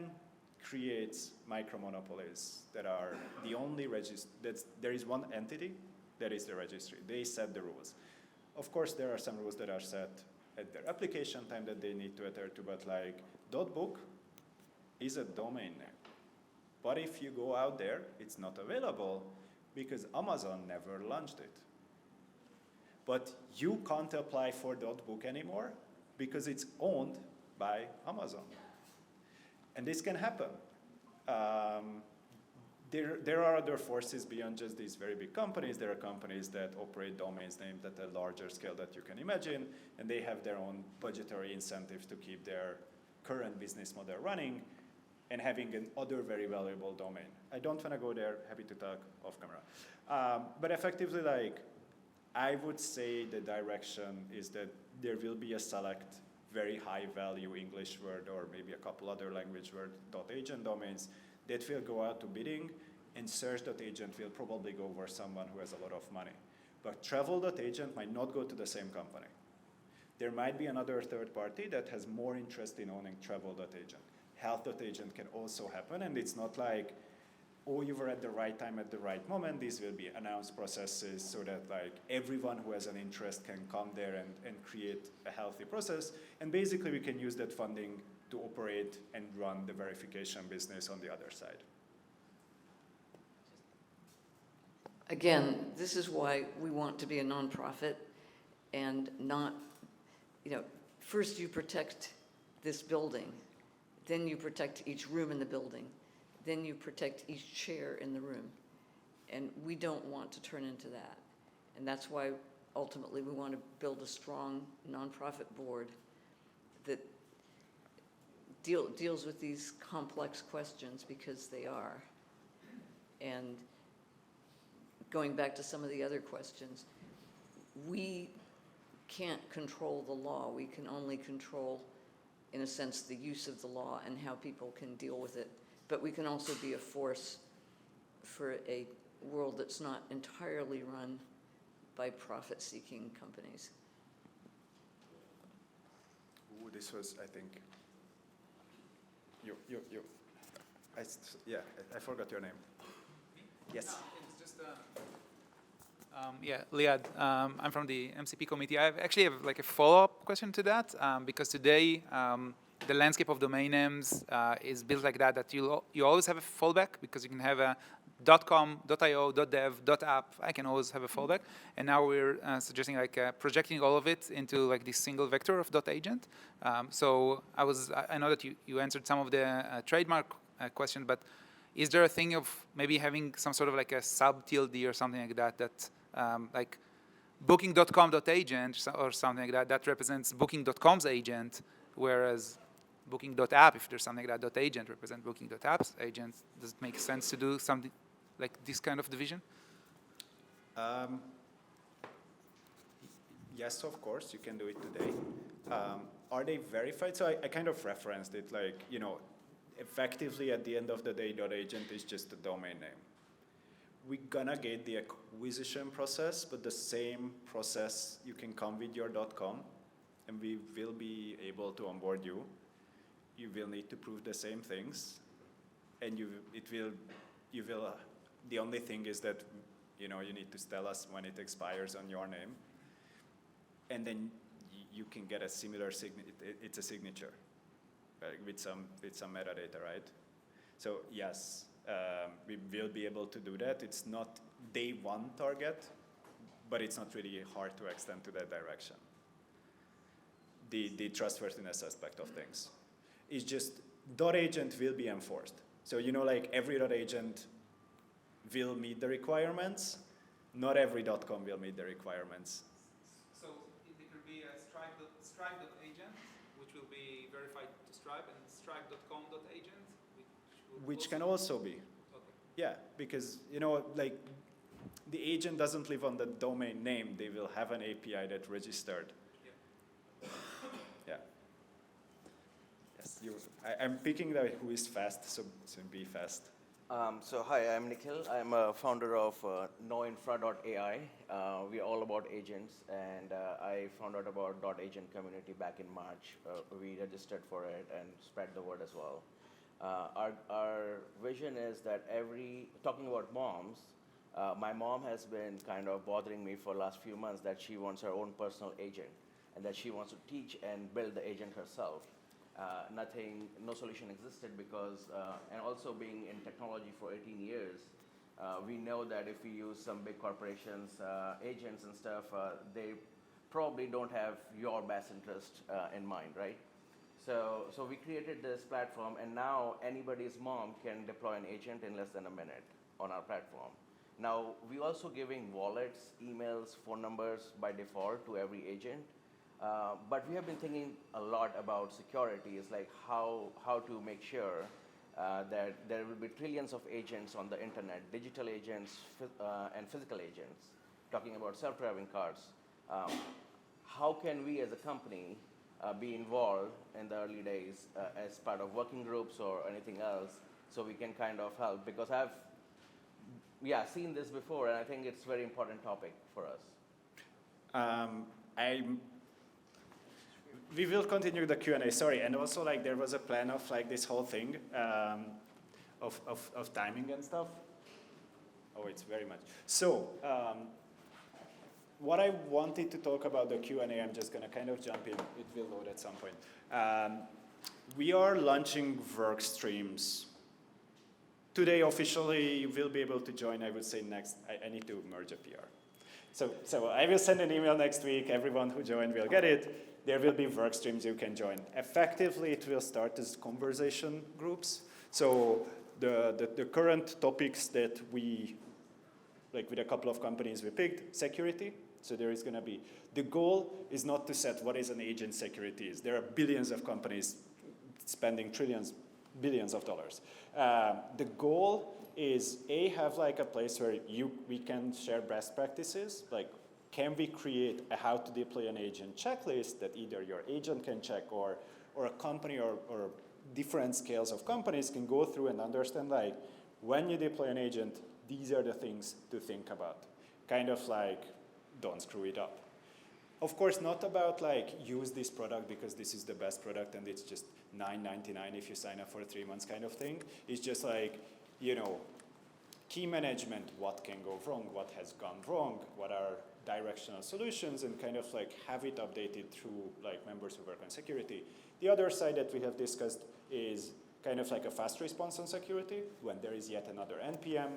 creates micro-monopolies that are the only registry. There is one entity that is the registry. They set the rules. Of course, there are some rules that are set at their application time that they need to adhere to, but like .book is a domain name. But if you go out there, it's not available because Amazon never launched it. But you can't apply for .book anymore because it's owned by Amazon. And this can happen. There are other forces beyond just these very big companies. There are companies that operate domains named at a larger scale that you can imagine, and they have their own budgetary incentives to keep their current business model running and having another very valuable domain. I don't want to go there, happy to talk off camera. But effectively, like, I would say the direction is that there will be a select very high value English word or maybe a couple other language word .agent domains that will go out to bidding, and search.agent will probably go for someone who has a lot of money. But travel.agent might not go to the same company. There might be another third party that has more interest in owning travel.agent. Health.agent can also happen, and it's not like, oh, you were at the right time at the right moment. These will be announced processes so that like everyone who has an interest can come there and create a healthy process. And basically we can use that funding to operate and run the verification business on the other side. Again, this is why we want to be a nonprofit and not, first you protect this building, then you protect each room in the building, then you protect each chair in the room. And we don't want to turn into that. And that's why ultimately we want to build a strong nonprofit board that deals with these complex questions, because they are. And going back to some of the other questions, we can't control the law. We can only control, in a sense, the use of the law and how people can deal with it. But we can also be a force for a world that's not entirely run by profit-seeking companies. Ooh, this was, I think, I forgot your name. Yes. It's just, Liad. I'm from the MCP committee. I actually have like a follow-up question to that, because today the landscape of domain names is built like that you always have a fallback, because you can have a .com, .io, .dev, .app. I can always have a fallback. And now we're suggesting like projecting all of it into like this single vector of .agent. So I know that you answered some of the trademark question, but is there a thing of maybe having some sort of like a sub TLD or something like that like booking.com.agent or something like that represents booking.com's agent, whereas booking.app, if there's something like that .agent represents booking.app's agent? Does it make sense to do something like this kind of division? Yes, of course, you can do it today. Are they verified? So I kind of referenced it, like, effectively at the end of the day, .agent is just a domain name. We're gonna get the acquisition process, but the same process, you can come with your .com, and we will be able to onboard you. You will need to prove the same things, and the only thing is that, you need to tell us when it expires on your name, and then you can get a similar it's a signature, with some metadata, right? So yes, we will be able to do that. It's not day one target, but it's not really hard to extend to that direction. The trustworthiness aspect of things. It's just .agent will be enforced. So like every .agent will meet the requirements. Not every .com will meet the requirements. So it could be a Stripe.agent, which will be verified to Stripe, and Stripe.com.agent, which can also be. Okay. Yeah, because like the agent doesn't live on the domain name. They will have an API that registered. Yeah. Yes, I'm picking who is fast, so be fast. So hi, I'm Nikhil. I'm a founder of noinfra.ai. We're all about agents, and I found out about .agent community back in March. We registered for it and spread the word as well. Our vision is that talking about moms, my mom has been kind of bothering me for the last few months that she wants her own personal agent, and that she wants to teach and build the agent herself. No solution existed because, and also being in technology for 18 years, we know that if we use some big corporations, agents and stuff, they probably don't have your best interest in mind, right? So we created this platform, and now anybody's mom can deploy an agent in less than a minute on our platform. Now, we're also giving wallets, emails, phone numbers by default to every agent. But we have been thinking a lot about security. It's like how to make sure that there will be trillions of agents on the internet, digital agents and physical agents. talking about self-driving cars. How can we as a company be involved in the early days as part of working groups or anything else, so we can kind of help? Because I've seen this before, and I think it's a very important topic for us. We will continue the Q&A, sorry, and also like there was a plan of like this whole thing of timing and stuff. Oh, it's very much. So, what I wanted to talk about the Q&A, I'm just gonna kind of jump in, it will load at some point. We are launching work streams. Today, officially, you will be able to join, I would say next, I need to merge a PR. So I will send an email next week, everyone who joined will get it. There will be work streams you can join. Effectively, it will start as conversation groups. So the current topics that we, like with a couple of companies we picked, security. So there is gonna be, the goal is not to set what is an agent security is. There are billions of companies spending billions of dollars. The goal is have like a place where we can share best practices, like can we create a how to deploy an agent checklist that either your agent can check or a company or different scales of companies can go through and understand like when you deploy an agent, these are the things to think about. Kind of like don't screw it up. Of course, not about like use this product because this is the best product and it's just $9.99 if you sign up for 3 months kind of thing. It's just like, you know, key management, what can go wrong, what has gone wrong, what are directional solutions, and kind of like have it updated through like members who work on security. The other side that we have discussed is kind of like a fast response on security when there is yet another NPM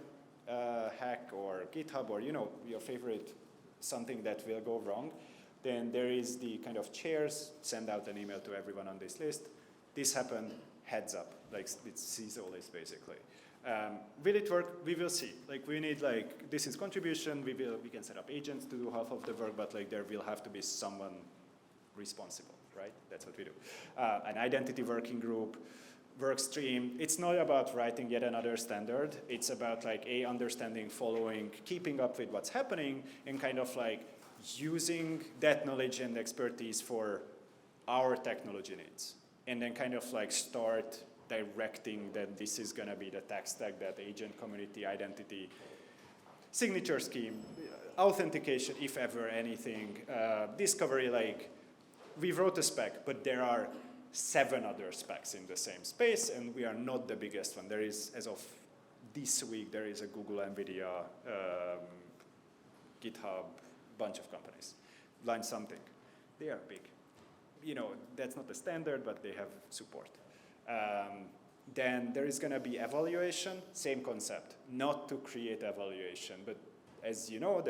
hack or GitHub or, you know, your favorite something that will go wrong. Then there is the kind of chairs, send out an email to everyone on this list. This happened, heads up, like it sees all this basically. Will it work? We will see. Like we need like, this is contribution, we can set up agents to do half of the work, but like there will have to be someone responsible, right? That's what we do. An identity working group, work stream. It's not about writing yet another standard. It's about like understanding, following, keeping up with what's happening, and kind of like using that knowledge and expertise for our technology needs. And then kind of like start directing that this is gonna be the tech stack, that agent, community, identity, signature scheme, authentication, if ever anything, discovery, like we wrote a spec, but there are 7 other specs in the same space, and we are not the biggest one. There is, as of this week, there is a Google, NVIDIA, GitHub, bunch of companies. Launch something. They are big. You know, that's not the standard, but they have support. Then there is gonna be evaluation, same concept. Not to create evaluation, but as you know,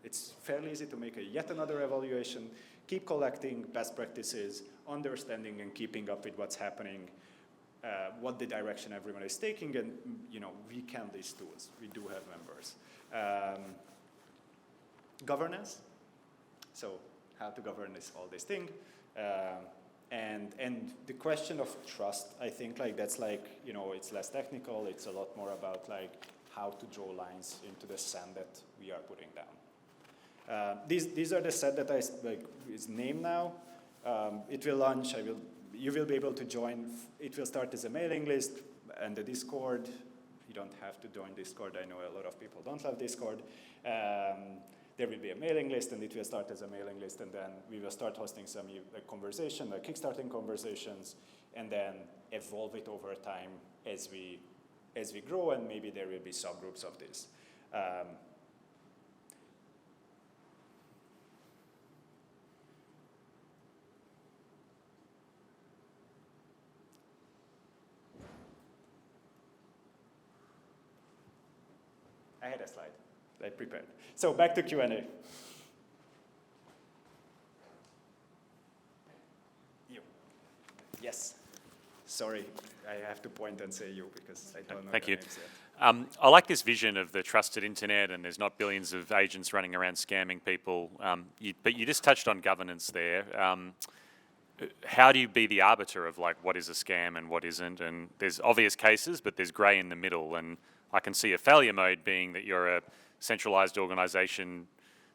it's fairly easy to make yet another evaluation, keep collecting best practices, understanding and keeping up with what's happening, what the direction everyone is taking, and you know, we can these tools. We do have members. Governance, so how to govern all this thing. And the question of trust, I think like that's like, you know, it's less technical, it's a lot more about like how to draw lines into the sand that we are putting down. These are the set that is named now. It will launch, you will be able to join, it will start as a mailing list and the Discord. You don't have to join Discord, I know a lot of people don't have Discord. There will be a mailing list and it will start as a mailing list, and then we will start hosting some conversation, like kickstarting conversations, and then evolve it over time as we grow, and maybe there will be subgroups of this. I had a slide. I prepared. So back to Q&A. You. Yes. Sorry, I have to point and say you because I don't know the names yet. I like this vision of the trusted internet, and there's not billions of agents running around scamming people. But you just touched on governance there. How do you be the arbiter of like what is a scam and what isn't? And there's obvious cases, but there's grey in the middle. And I can see a failure mode being that you're a centralized organization,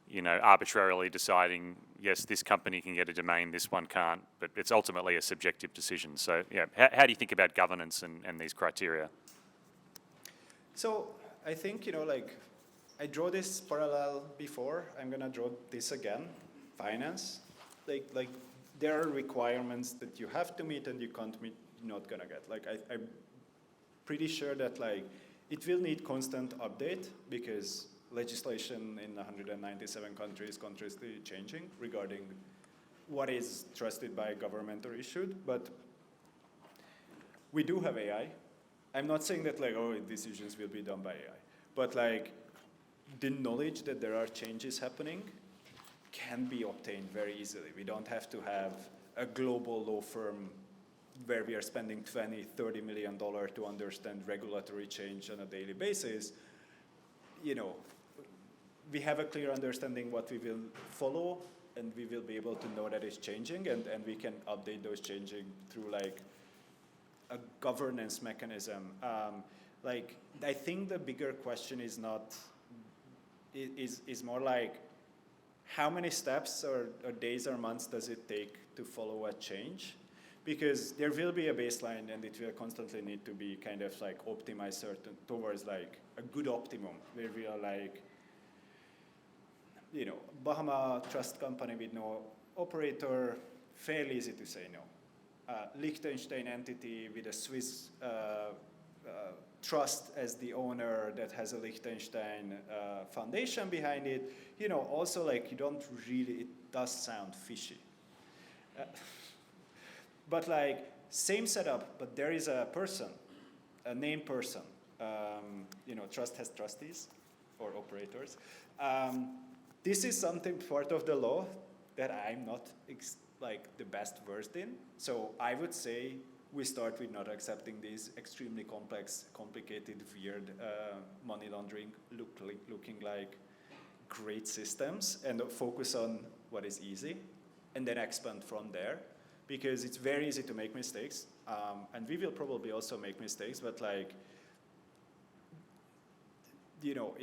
you know, arbitrarily deciding, yes, this company can get a domain, this one can't, but it's ultimately a subjective decision. So, yeah, how do you think about governance and these criteria? So I think, you know, like, I draw this parallel before, I'm gonna draw this again, finance. Like there are requirements that you have to meet and you can't meet, you're not gonna get. Like, I'm pretty sure that, like, it will need constant update because legislation in 197 countries continuously changing regarding what is trusted by government or issued, but we do have AI. I'm not saying that, like, oh, decisions will be done by AI, but like the knowledge that there are changes happening can be obtained very easily. We don't have to have a global law firm where we are spending $20, $30 million to understand regulatory change on a daily basis. You know, we have a clear understanding what we will follow, and we will be able to know that it's changing, and we can update those changing through like a governance mechanism. Like, I think the bigger question is not, is more like, how many steps or days or months does it take to follow a change? Because there will be a baseline and it will constantly need to be kind of like optimized towards like a good optimum where we are like, you know, Bahama trust company with no operator, fairly easy to say no. Liechtenstein entity with a Swiss trust as the owner that has a Liechtenstein foundation behind it, you know, also like you don't really, it does sound fishy. But like, same setup, but there is a person, a named person. You know, trust has trustees or operators. This is something part of the law that I'm not like the best versed in. So I would say we start with not accepting these extremely complex, complicated, weird money laundering looking like great systems and focus on what is easy and then expand from there. Because it's very easy to make mistakes, and we will probably also make mistakes, but like, you know,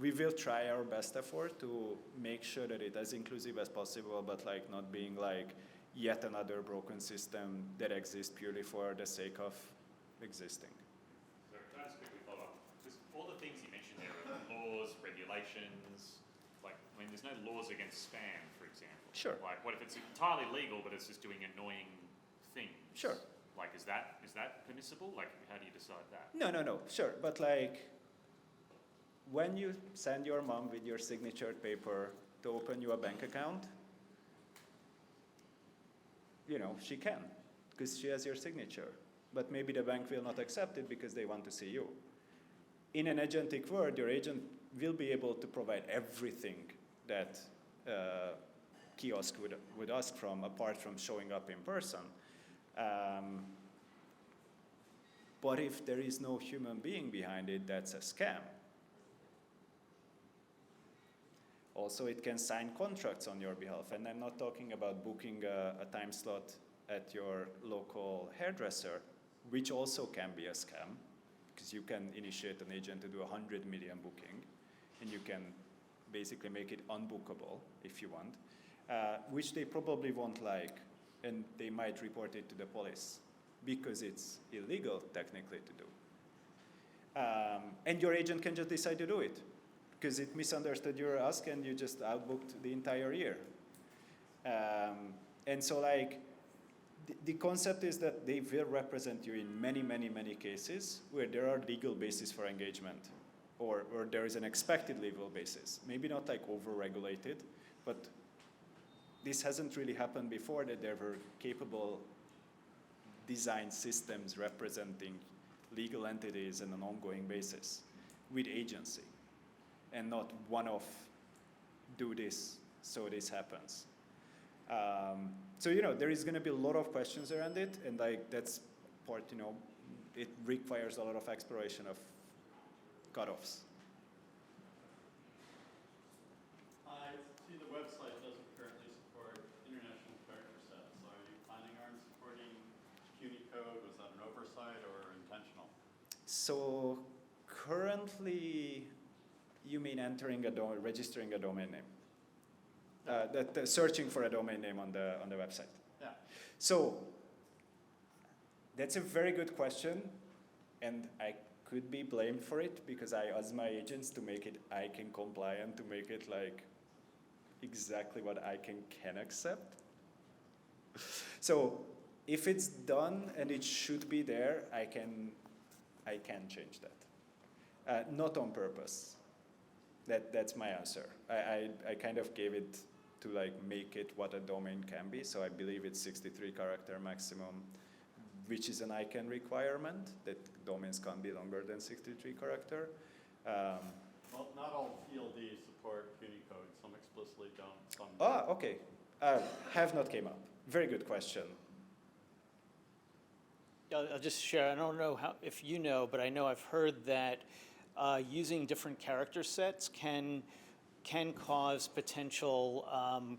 we will try our best effort to make sure that it's as inclusive as possible, but like not being like yet another broken system that exists purely for the sake of existing. So can I just quickly follow up? Because all the things you mentioned there are laws, regulations, like, I mean, there's no laws against spam, for example. Sure. Like, what if it's entirely legal, but it's just doing annoying things? Sure. Like, is that permissible? Like, how do you decide that? No, sure. But like, when you send your mom with your signatured paper to open you a bank account, you know, she can, because she has your signature. But maybe the bank will not accept it because they want to see you. In an agentic world, your agent will be able to provide everything that kiosk would ask from, apart from showing up in person. But if there is no human being behind it, that's a scam. Also, it can sign contracts on your behalf, and I'm not talking about booking a time slot at your local hairdresser, which also can be a scam, because you can initiate an agent to do 100 million booking, and you can basically make it unbookable if you want. Which they probably won't like, and they might report it to the police because it's illegal technically to do. And your agent can just decide to do it because it misunderstood your ask and you just outbooked the entire year. And so like, the concept is that they will represent you in many, many, many cases where there are legal basis for engagement or there is an expected legal basis. Maybe not like over-regulated, but this hasn't really happened before, that there were capable design systems representing legal entities on an ongoing basis with agency and not one-off, do this, so this happens. So, you know, there is going to be a lot of questions around it, and like that's part, you know, it requires a lot of exploration of cutoffs. I see the website doesn't currently support international character sets. So are you planning on supporting Unicode? Was that an oversight or intentional? So currently, You mean registering a domain name? Searching for a domain name on the website. Yeah. So that's a very good question, and I could be blamed for it because I asked my agents to make it ICANN compliant, to make it like exactly what ICANN can accept. So if it's done and it should be there, I can change that. Not on purpose. That's my answer. I kind of gave it to like make it what a domain can be. So I believe it's 63 character maximum, which is an ICANN requirement, that domains can't be longer than 63 character. Well, not all TLDs support Unicode. Some explicitly don't. Some do. Okay. Have not came up. Very good question. I'll just share. I don't know if you know, but I know I've heard that using different character sets can cause potential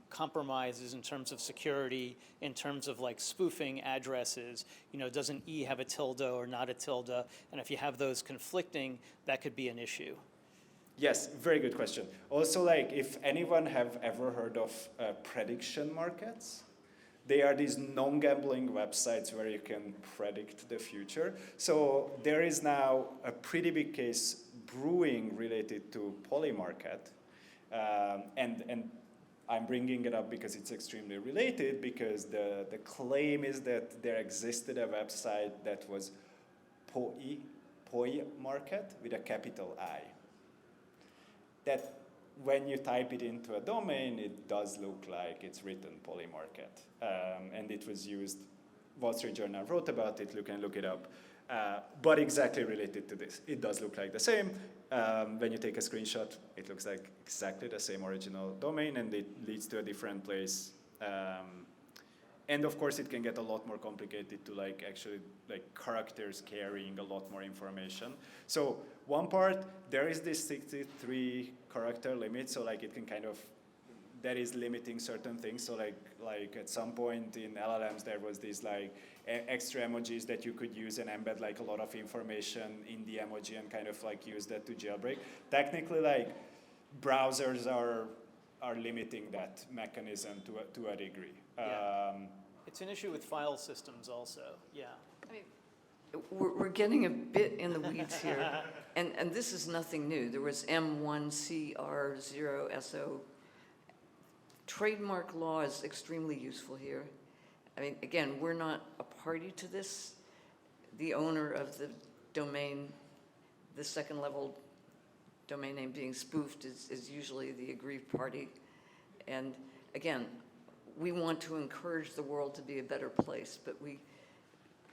compromises in terms of security, in terms of like spoofing addresses. You know, does an E have a tilde or not a tilde? And if you have those conflicting, that could be an issue. Yes, very good question. Also, like, if anyone have ever heard of prediction markets, they are these non-gambling websites where you can predict the future. So there is now a pretty big case brewing related to Polymarket. And I'm bringing it up because it's extremely related, because the claim is that there existed a website that was Polymarket with a capital I. That when you type it into a domain, it does look like it's written Polymarket. And it was used, Wall Street Journal wrote about it, you can look it up. But exactly related to this. It does look like the same. When you take a screenshot, it looks like exactly the same original domain, and it leads to a different place. And of course, it can get a lot more complicated to like actually like characters carrying a lot more information. So one part, there is this 63 character limit, so like it can kind of, that is limiting certain things. So like at some point in LLMs, there was these like extra emojis that you could use and embed like a lot of information in the emoji and kind of like use that to jailbreak. Technically, like browsers are limiting that mechanism to a degree. Yeah. It's an issue with file systems also, yeah. I mean, we're getting a bit in the weeds here, and this is nothing new. There was M1CR0SO. Trademark law is extremely useful here. I mean, again, we're not a party to this. The owner of the domain, the second level domain name being spoofed is usually the aggrieved party. And again, we want to encourage the world to be a better place, but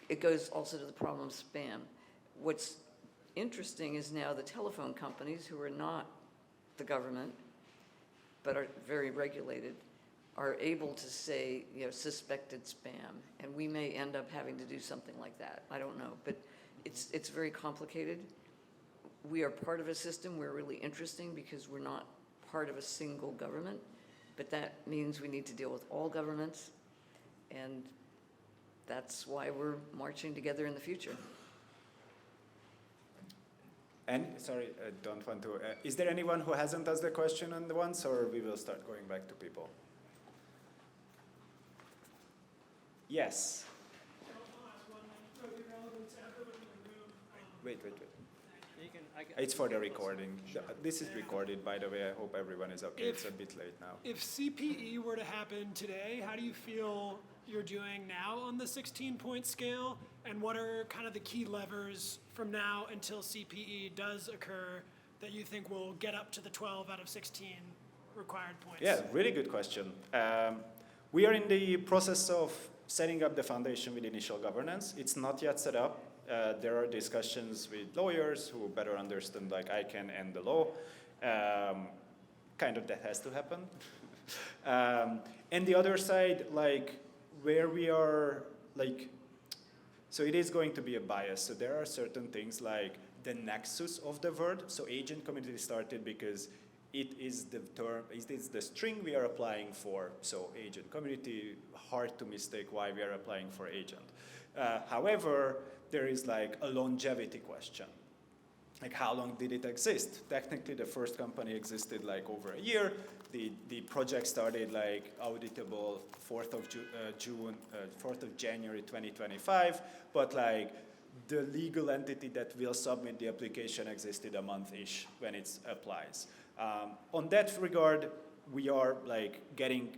it goes also to the problem of spam. What's interesting is now the telephone companies, who are not the government, but are very regulated, are able to say, you know, suspected spam, and we may end up having to do something like that. I don't know, but it's very complicated. We are part of a system. We're really interesting because we're not part of a single government, but that means we need to deal with all governments, and that's why we're marching together in the future. And, sorry, I don't want to, is there anyone who hasn't asked the question on the ones, or we will start going back to people? Yes. Wait. It's for the recording. This is recorded, by the way. I hope everyone is okay. It's a bit late now. If CPE were to happen today, how do you feel you're doing now on the 16-point scale? And what are kind of the key levers from now until CPE does occur that you think will get up to the 12 out of 16 required points? Yeah, really good question. We are in the process of setting up the foundation with initial governance. It's not yet set up. There are discussions with lawyers who better understand like ICANN and the law. Kind of that has to happen. And the other side, like where we are, like, so it is going to be a bias. So there are certain things like the nexus of the word. So agent community started because it is the term, it is the string we are applying for. So agent community, hard to mistake why we are applying for agent. However, there is like a longevity question. like how long did it exist? Technically, the first company existed like over a year. The project started like auditable 4th of January 2025, but like the legal entity that will submit the application existed a month-ish when it applies. On that regard, we are like getting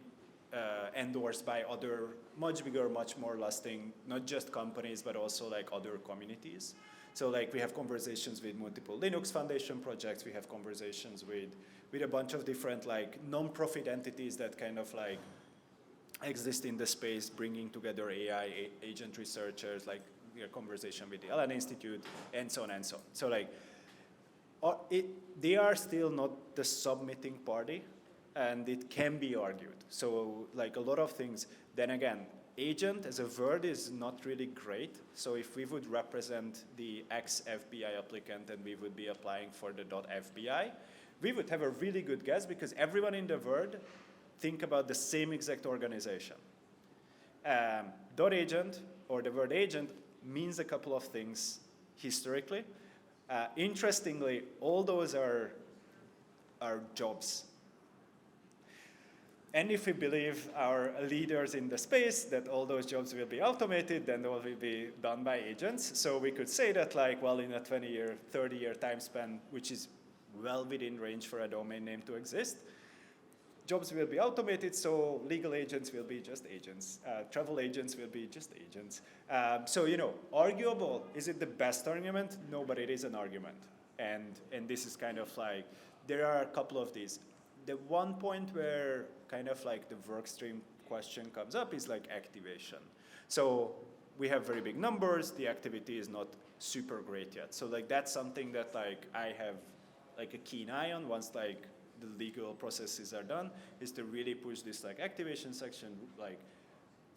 endorsed by other much bigger, much more lasting, not just companies, but also like other communities. So like we have conversations with multiple Linux Foundation projects, we have conversations with a bunch of different like non-profit entities that kind of like exist in the space, bringing together AI agent researchers, like a conversation with the Allen Institute, and so on and so on. So like, they are still not the submitting party, and it can be argued. So like a lot of things, then again, agent as a word is not really great. So if we would represent the ex-FBI applicant and we would be applying for the .FBI, we would have a really good guess because everyone in the word think about the same exact organization. .agent or the word agent means a couple of things historically. Interestingly, all those are jobs. And if we believe our leaders in the space that all those jobs will be automated, then they will be done by agents. So we could say that like, well, in a 20-year, 30-year time span, which is well within range for a domain name to exist, jobs will be automated, so legal agents will be just agents. Travel agents will be just agents. So, you know, arguable, is it the best argument? No, but it is an argument. And this is kind of like, there are a couple of these. The one point where kind of like the workstream question comes up is like activation. So we have very big numbers, the activity is not super great yet. So like that's something that like I have like a keen eye on once like the legal processes are done, is to really push this like activation section, like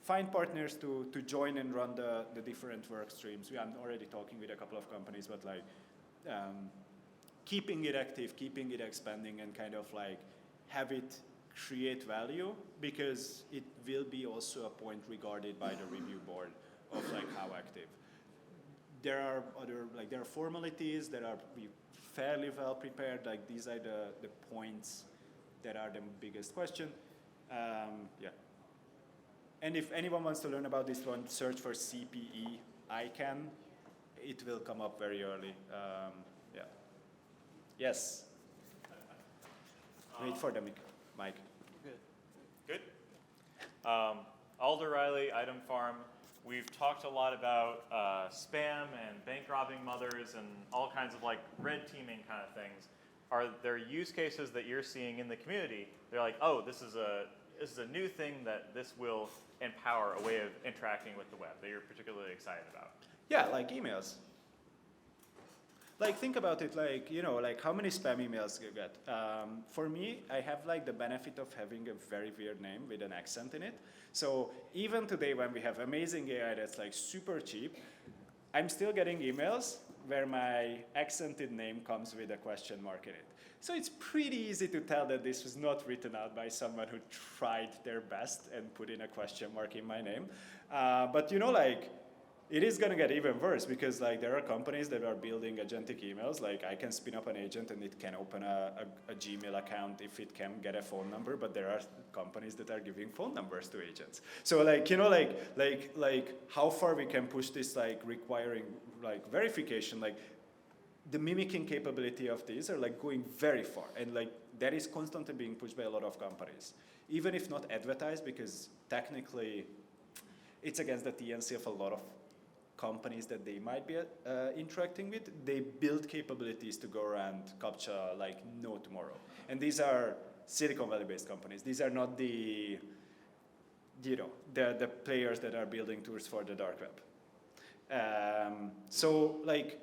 find partners to join and run the different work streams. I'm already talking with a couple of companies, but like keeping it active, keeping it expanding, and kind of like have it create value, because it will be also a point regarded by the review board of like how active. There are other, like there are formalities that are fairly well prepared, like these are the points that are the biggest question. Yeah. And if anyone wants to learn about this one, search for CPE ICANN. It will come up very early. Yeah. Yes. Wait for the mic. Good. Alder Riley, Item Farm. We've talked a lot about spam and bank robbing mothers and all kinds of like red teaming kind of things. Are there use cases that you're seeing in the community? They're like, oh, this is a new thing that this will empower a way of interacting with the web that you're particularly excited about? Yeah, like emails. Like think about it, like, you know, like how many spam emails you get. For me, I have like the benefit of having a very weird name with an accent in it. So even today when we have amazing AI that's like super cheap, I'm still getting emails where my accented name comes with a question mark in it. So it's pretty easy to tell that this was not written out by someone who tried their best and put in a question mark in my name. But you know, like, it is going to get even worse, because like there are companies that are building agentic emails. Like I can spin up an agent and it can open a Gmail account if it can get a phone number, but there are companies that are giving phone numbers to agents. So like, you know, like how far we can push this, like requiring like verification, like the mimicking capability of these are like going very far. And like that is constantly being pushed by a lot of companies, even if not advertised, because technically it's against the TNC of a lot of companies that they might be interacting with. They build capabilities to go around CAPTCHA like no tomorrow. And these are Silicon Valley-based companies. These are not the, you know, the players that are building tools for the dark web. So like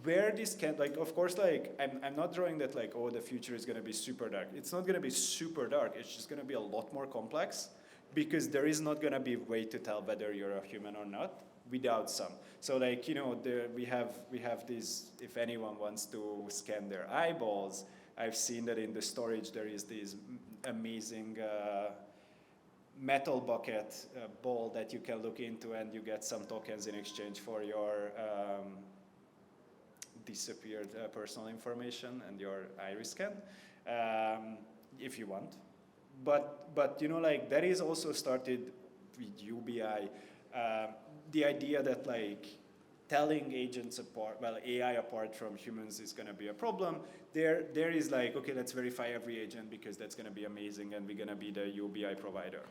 where this can, like, of course, like I'm not drawing that like, oh, the future is going to be super dark. It's not going to be super dark. It's just going to be a lot more complex, because there is not going to be a way to tell whether you're a human or not without some. So like, you know, we have these, if anyone wants to scan their eyeballs, I've seen that in the storage there is this amazing metal bucket ball that you can look into, and you get some tokens in exchange for your disappeared personal information and your iris scan, if you want. But you know, like that is also started with UBI. The idea that like telling agents apart, well, AI apart from humans is going to be a problem. There is like, okay, let's verify every agent because that's going to be amazing and we're going to be the UBI provider.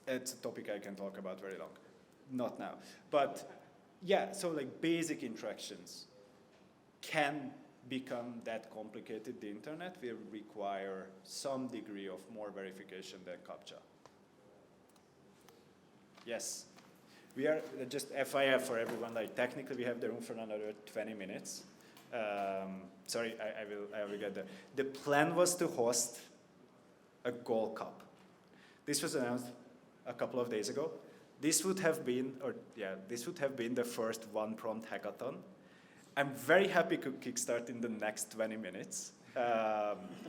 It's a topic I can talk about very long. Not now. But yeah, so like basic interactions can become that complicated. The internet will require some degree of more verification than CAPTCHA. Yes. We are, just FYI for everyone, like technically we have the room for another 20 minutes. Sorry, I will get there. The plan was to host a Gold Cup. This was announced a couple of days ago. This would have been the first one prompt hackathon. I'm very happy to kickstart in the next 20 minutes,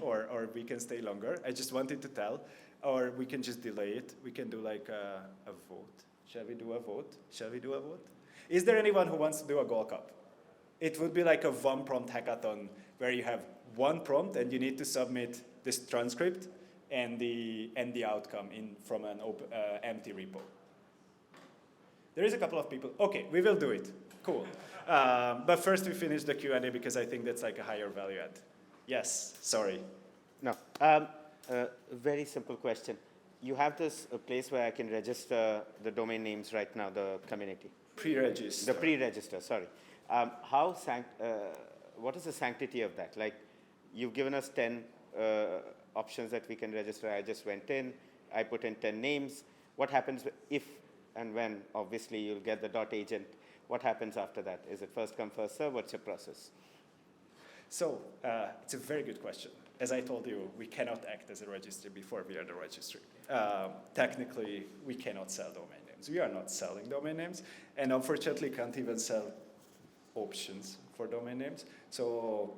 or we can stay longer. I just wanted to tell, or we can just delay it. We can do like a vote. Shall we do a vote? Shall we do a vote? Is there anyone who wants to do a Gold Cup? It would be like a one prompt hackathon where you have one prompt and you need to submit this transcript and the outcome from an empty repo. There is a couple of people. Okay, we will do it. Cool. But first we finish the Q&A because I think that's like a higher value add. Yes, sorry. No. Very simple question. You have this place where I can register the domain names right now, the community. Pre-register. The pre-register, sorry. What is the sanctity of that? Like, you've given us 10 options that we can register. I just went in, I put in 10 names. What happens if and when, obviously, you'll get the .agent? What happens after that? Is it first come, first serve? What's your process? So, it's a very good question. As I told you, we cannot act as a registry before we are the registry. Technically, we cannot sell domain names. We are not selling domain names, and unfortunately can't even sell options for domain names. So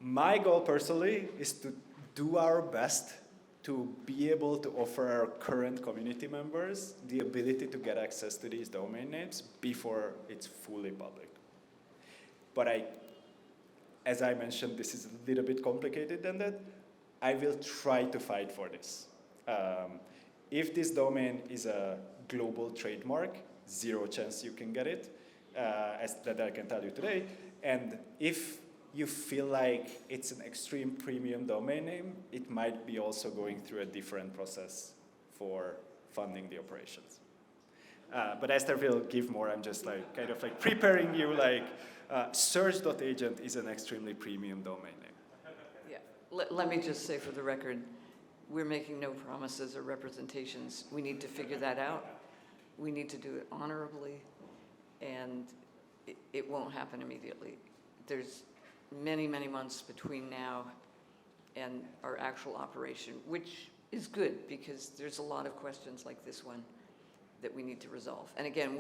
my goal personally is to do our best to be able to offer our current community members the ability to get access to these domain names before it's fully public. But as I mentioned, this is a little bit complicated than that. I will try to fight for this. If this domain is a global trademark, zero chance you can get it, as that I can tell you today. And if you feel like it's an extreme premium domain name, it might be also going through a different process for funding the operations. But Esther will give more. I'm just like kind of like preparing you like search.agent is an extremely premium domain name. Yeah, let me just say for the record, we're making no promises or representations. We need to figure that out. We need to do it honorably, and it won't happen immediately. There's many, many months between now and our actual operation, which is good because there's a lot of questions like this one that we need to resolve. And again,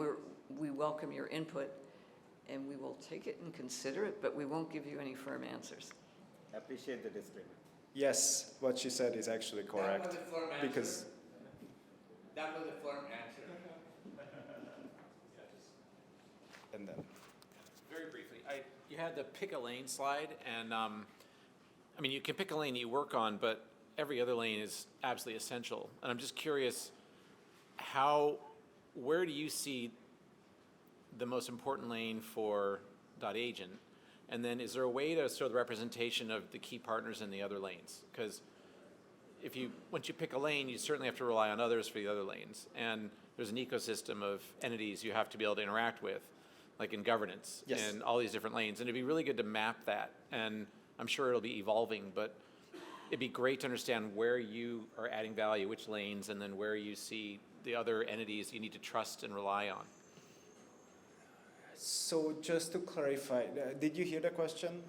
we welcome your input, and we will take it and consider it, but we won't give you any firm answers. I appreciate the disclaimer. Yes, what she said is actually correct. That was a firm because answer. That was a firm answer. And then. Very briefly, you had the pick a lane slide, and I mean, you can pick a lane you work on, but every other lane is absolutely essential. And I'm just curious, where do you see the most important lane for .agent? And then is there a way to show the representation of the key partners in the other lanes? Because once you pick a lane, you certainly have to rely on others for the other lanes. And there's an ecosystem of entities you have to be able to interact with, like in governance, yes, and all these different lanes. And it'd be really good to map that. And I'm sure it'll be evolving, but it'd be great to understand where you are adding value, which lanes, and then where you see the other entities you need to trust and rely on. So just to clarify, did you hear the question?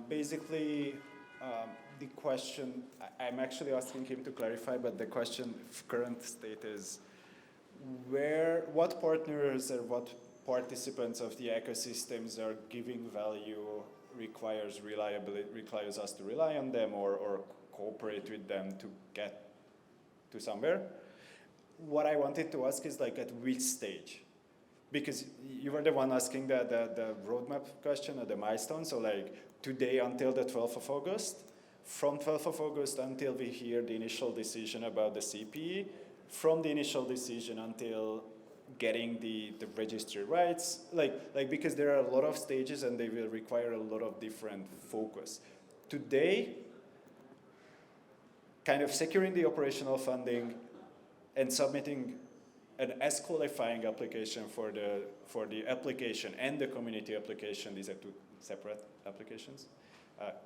Basically, the question, I'm actually asking him to clarify, but the question current state is what partners or what participants of the ecosystems are giving value requires us to rely on them or cooperate with them to get to somewhere. What I wanted to ask is like at which stage? because you were the one asking the roadmap question or the milestone. So like today until the 12th of August, from 12th of August until we hear the initial decision about the CPE, from the initial decision until getting the registry rights, like because there are a lot of stages and they will require a lot of different focus. Today, kind of securing the operational funding and submitting an S-qualifying application for the application and the community application. These are two separate applications.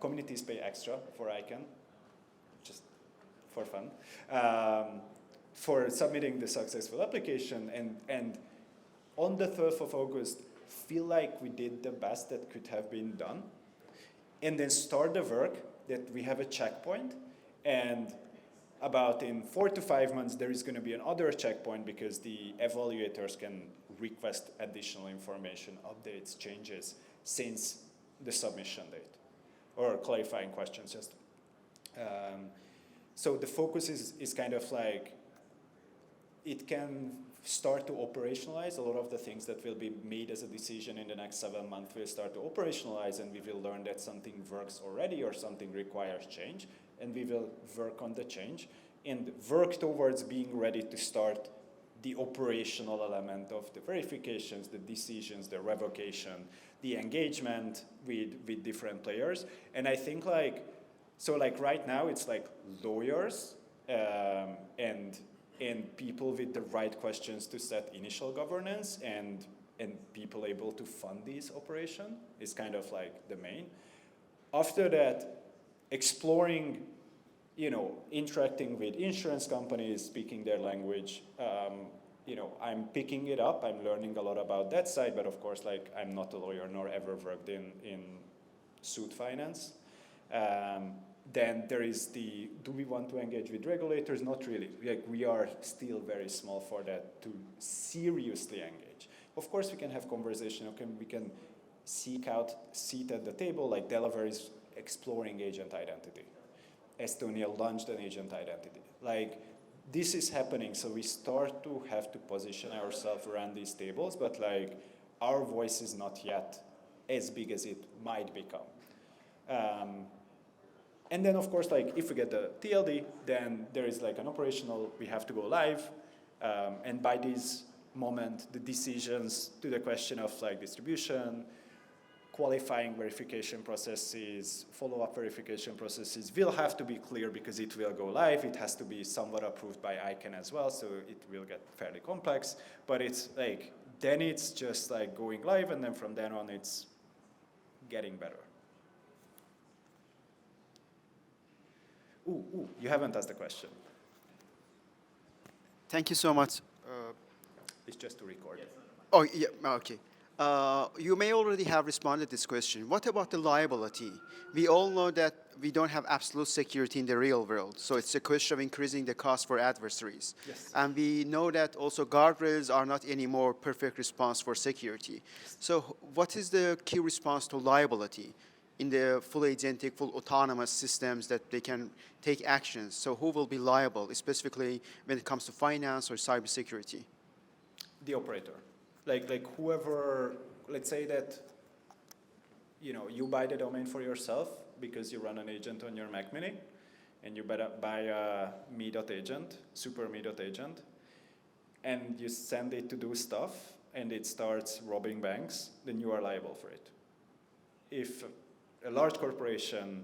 Communities pay extra for ICANN, just for fun, for submitting the successful application. And on the 12th of August, feel like we did the best that could have been done. And then start the work that we have a checkpoint. And about in 4 to 5 months, there is going to be another checkpoint because the evaluators can request additional information, updates, changes since the submission date, or clarifying questions just. So the focus is kind of like, it can start to operationalize a lot of the things that will be made as a decision in the next 7 months. We'll start to operationalize, and we will learn that something works already or something requires change, and we will work on the change and work towards being ready to start the operational element of the verifications, the decisions, the revocation, the engagement with different players. And I think so right now it's like lawyers and people with the right questions to set initial governance and people able to fund these operations is kind of like the main. After that, exploring, interacting with insurance companies, speaking their language. I'm picking it up. I'm learning a lot about that side, but of course, I'm not a lawyer nor ever worked in suit finance. Then there is do we want to engage with regulators? Not really. We are still very small for that to seriously engage. Of course, we can have conversation. We can seek out seat at the table, like Delaware is exploring agent identity. Estonia launched an agent identity. This is happening, so we start to have to position ourselves around these tables, but our voice is not yet as big as it might become. And then, of course, if we get the TLD, then there is an operational, we have to go live. And by this moment, the decisions to the question of distribution, qualifying verification processes, follow-up verification processes will have to be clear because it will go live. It has to be somewhat approved by ICANN as well, so it will get fairly complex. But it's then it's just going live, and then from then on, it's getting better. Ooh, you haven't asked the question. Thank you so much. It's just to record. Oh, yeah, okay. You may already have responded to this question. What about the liability? We all know that we don't have absolute security in the real world, so it's a question of increasing the cost for adversaries. Yes. And we know that also guardrails are not anymore perfect response for security. So what is the key response to liability in the full agentic, full autonomous systems that they can take actions? So who will be liable, specifically when it comes to finance or cybersecurity? The operator. Whoever, let's say that, you buy the domain for yourself because you run an agent on your Mac Mini, and you buy a me.agent, super me.agent, and you send it to do stuff, and it starts robbing banks, then you are liable for it. If a large corporation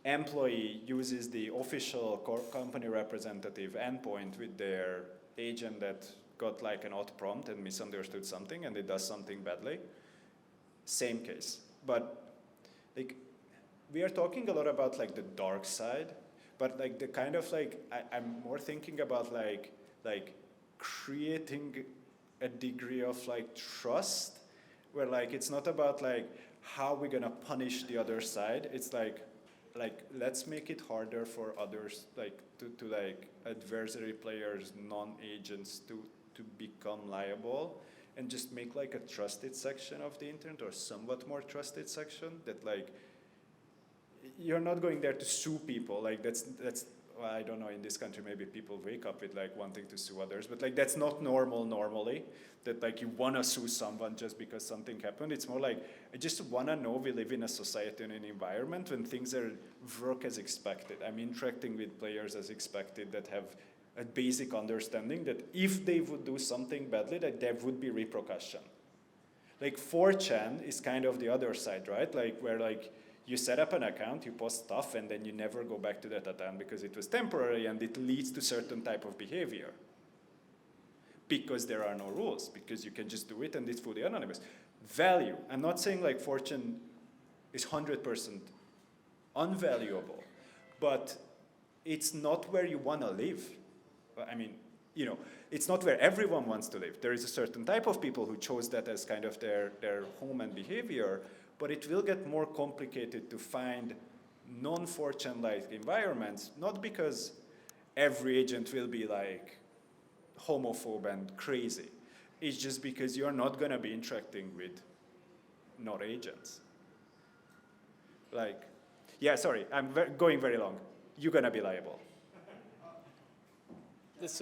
employee uses the official company representative endpoint with their agent that got an odd prompt and misunderstood something, and it does something badly, same case. But we are talking a lot about the dark side, but the kind of I'm more thinking about creating a degree of trust, where it's not about how we're gonna punish the other side. It's let's make it harder for others to adversary players, non-agents to become liable, and just make a trusted section of the internet, or somewhat more trusted section that you're not going there to sue people. That's well, I don't know, in this country, maybe people wake up with like wanting to sue others, but like that's not normal normally, that like you wanna sue someone just because something happened. It's more like, I just wanna know we live in a society and an environment when things work as expected. I'm interacting with players as expected that have a basic understanding that if they would do something badly, that there would be repercussion. Like 4chan is kind of the other side, right? Like where like you set up an account, you post stuff, and then you never go back to that account because it was temporary and it leads to certain type of behavior. Because there are no rules, because you can just do it and it's fully anonymous. Value, I'm not saying like 4chan is 100% unvaluable, but it's not where you want to live. I mean, you know, it's not where everyone wants to live. There is a certain type of people who chose that as kind of their home and behavior, but it will get more complicated to find non-4chan-like environments, not because every agent will be like homophobe and crazy. It's just because you're not going to be interacting with not agents. Like, yeah, sorry, I'm going very long. You're going to be liable. This,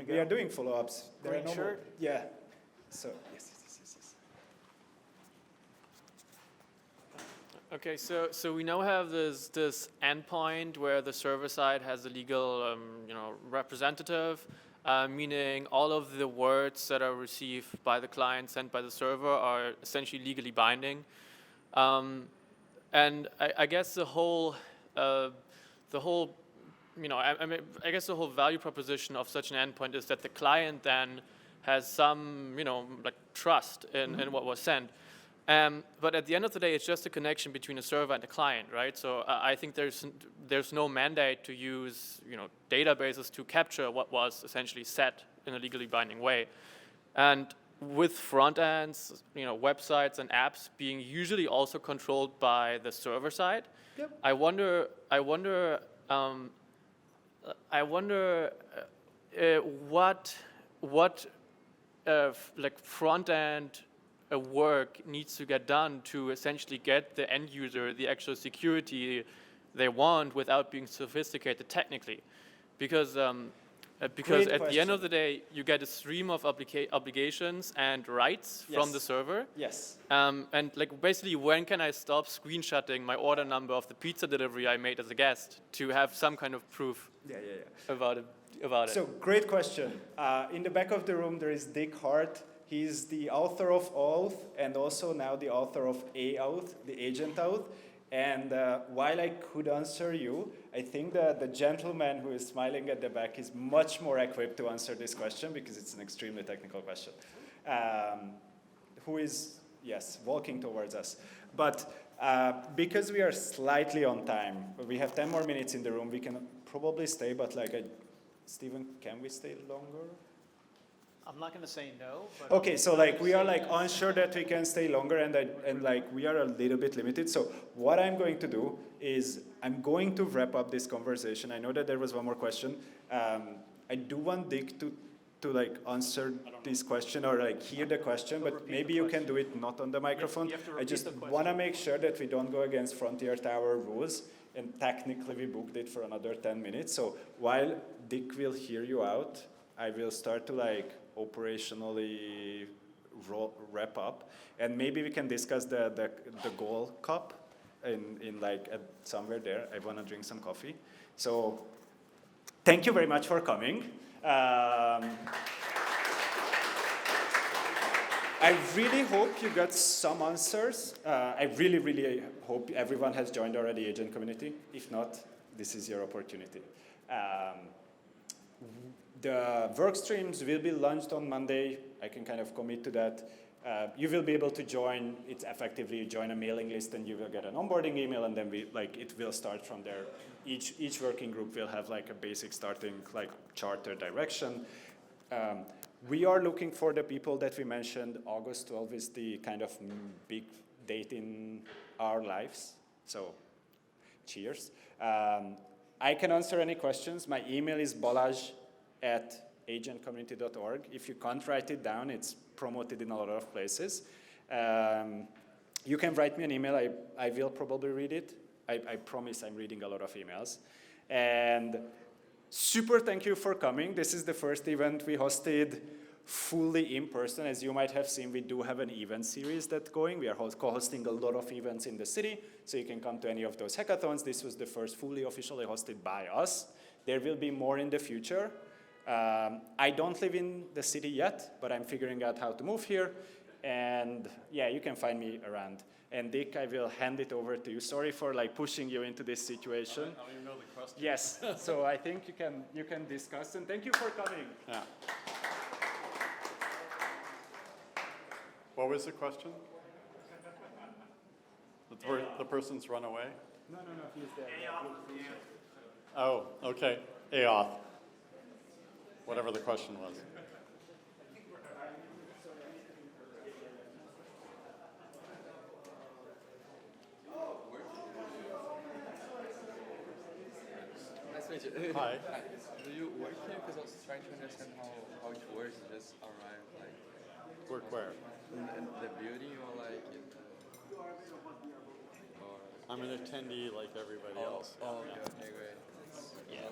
We are doing follow-ups. Green shirt? Yeah. So, yes. Okay, so we now have this endpoint where the server side has a legal representative, meaning all of the words that are received by the client sent by the server are essentially legally binding, and I guess the whole value proposition of such an endpoint is that the client then has some trust in what was sent. But at the end of the day, it's just a connection between a server and a client, right? So I think there's no mandate to use databases to capture what was essentially set in a legally binding way. And with front ends, websites and apps being usually also controlled by the server side, yep. I wonder what front end work needs to get done to essentially get the end user the actual security they want without being sophisticated technically, because at the end of the day you get a stream of obligations and rights from the server. Yes. And like basically, when can I stop screenshotting my order number of the pizza delivery I made as a guest to have some kind of proof about it? So great question. In the back of the room there is Dick Hart. He's the author of Oath and also now the author of Oath, the agent Oath. And while I could answer you, I think that the gentleman who is smiling at the back is much more equipped to answer this question because it's an extremely technical question. Who is, yes, walking towards us. But because we are slightly on time, we have 10 more minutes in the room, we can probably stay, but Stephen, can we stay longer? I'm not going to say no. But okay, so we are unsure that we can stay longer, and we are a little bit limited. So what I'm going to do is I'm going to wrap up this conversation. I know that there was one more question. I do want Dick to answer this question or hear the question, but maybe you can do it not on the microphone. I just want to make sure that we don't go against Frontier Tower rules. And technically we booked it for another 10 minutes. So while Dick will hear you out, I will start to operationally wrap up, and maybe we can discuss the goal cup in somewhere there. I want to drink some coffee. So thank you very much for coming. I really hope you got some answers. I really, really hope everyone has joined already Agent Community. If not, this is your opportunity. The work streams will be launched on Monday. I can kind of commit to that. You will be able to join it effectively. You join a mailing list and you will get an onboarding email, and then it will start from there. Each working group will have a basic starting charter direction. We are looking for the people that we mentioned. August 12th is the kind of big date in our lives. So cheers. I can answer any questions. My email is balazs@agentcommunity.org. If you can't write it down, it's promoted in a lot of places. You can write me an email. I will probably read it. I promise I'm reading a lot of emails. And super thank you for coming. This is the first event we hosted fully in person. As you might have seen, we do have an event series that's going. We are co-hosting a lot of events in the city, so you can come to any of those hackathons. This was the first fully officially hosted by us. There will be more in the future. I don't live in the city yet, but I'm figuring out how to move here. And yeah, you can find me around. And Dick, I will hand it over to you. Sorry for like pushing you into this situation. I don't even know the question. Yes, so I think you can discuss, and thank you for coming. Yeah. What was the question? The person's run away? No, he's there. Oh, okay. AOF. Whatever the question was. Nice to meet you. Hi. Do you work here? Because I was trying to understand how it works. You just arrive like. Work where? In the building or like in the. Or... I'm an attendee like everybody else. Oh, okay, great. Yeah.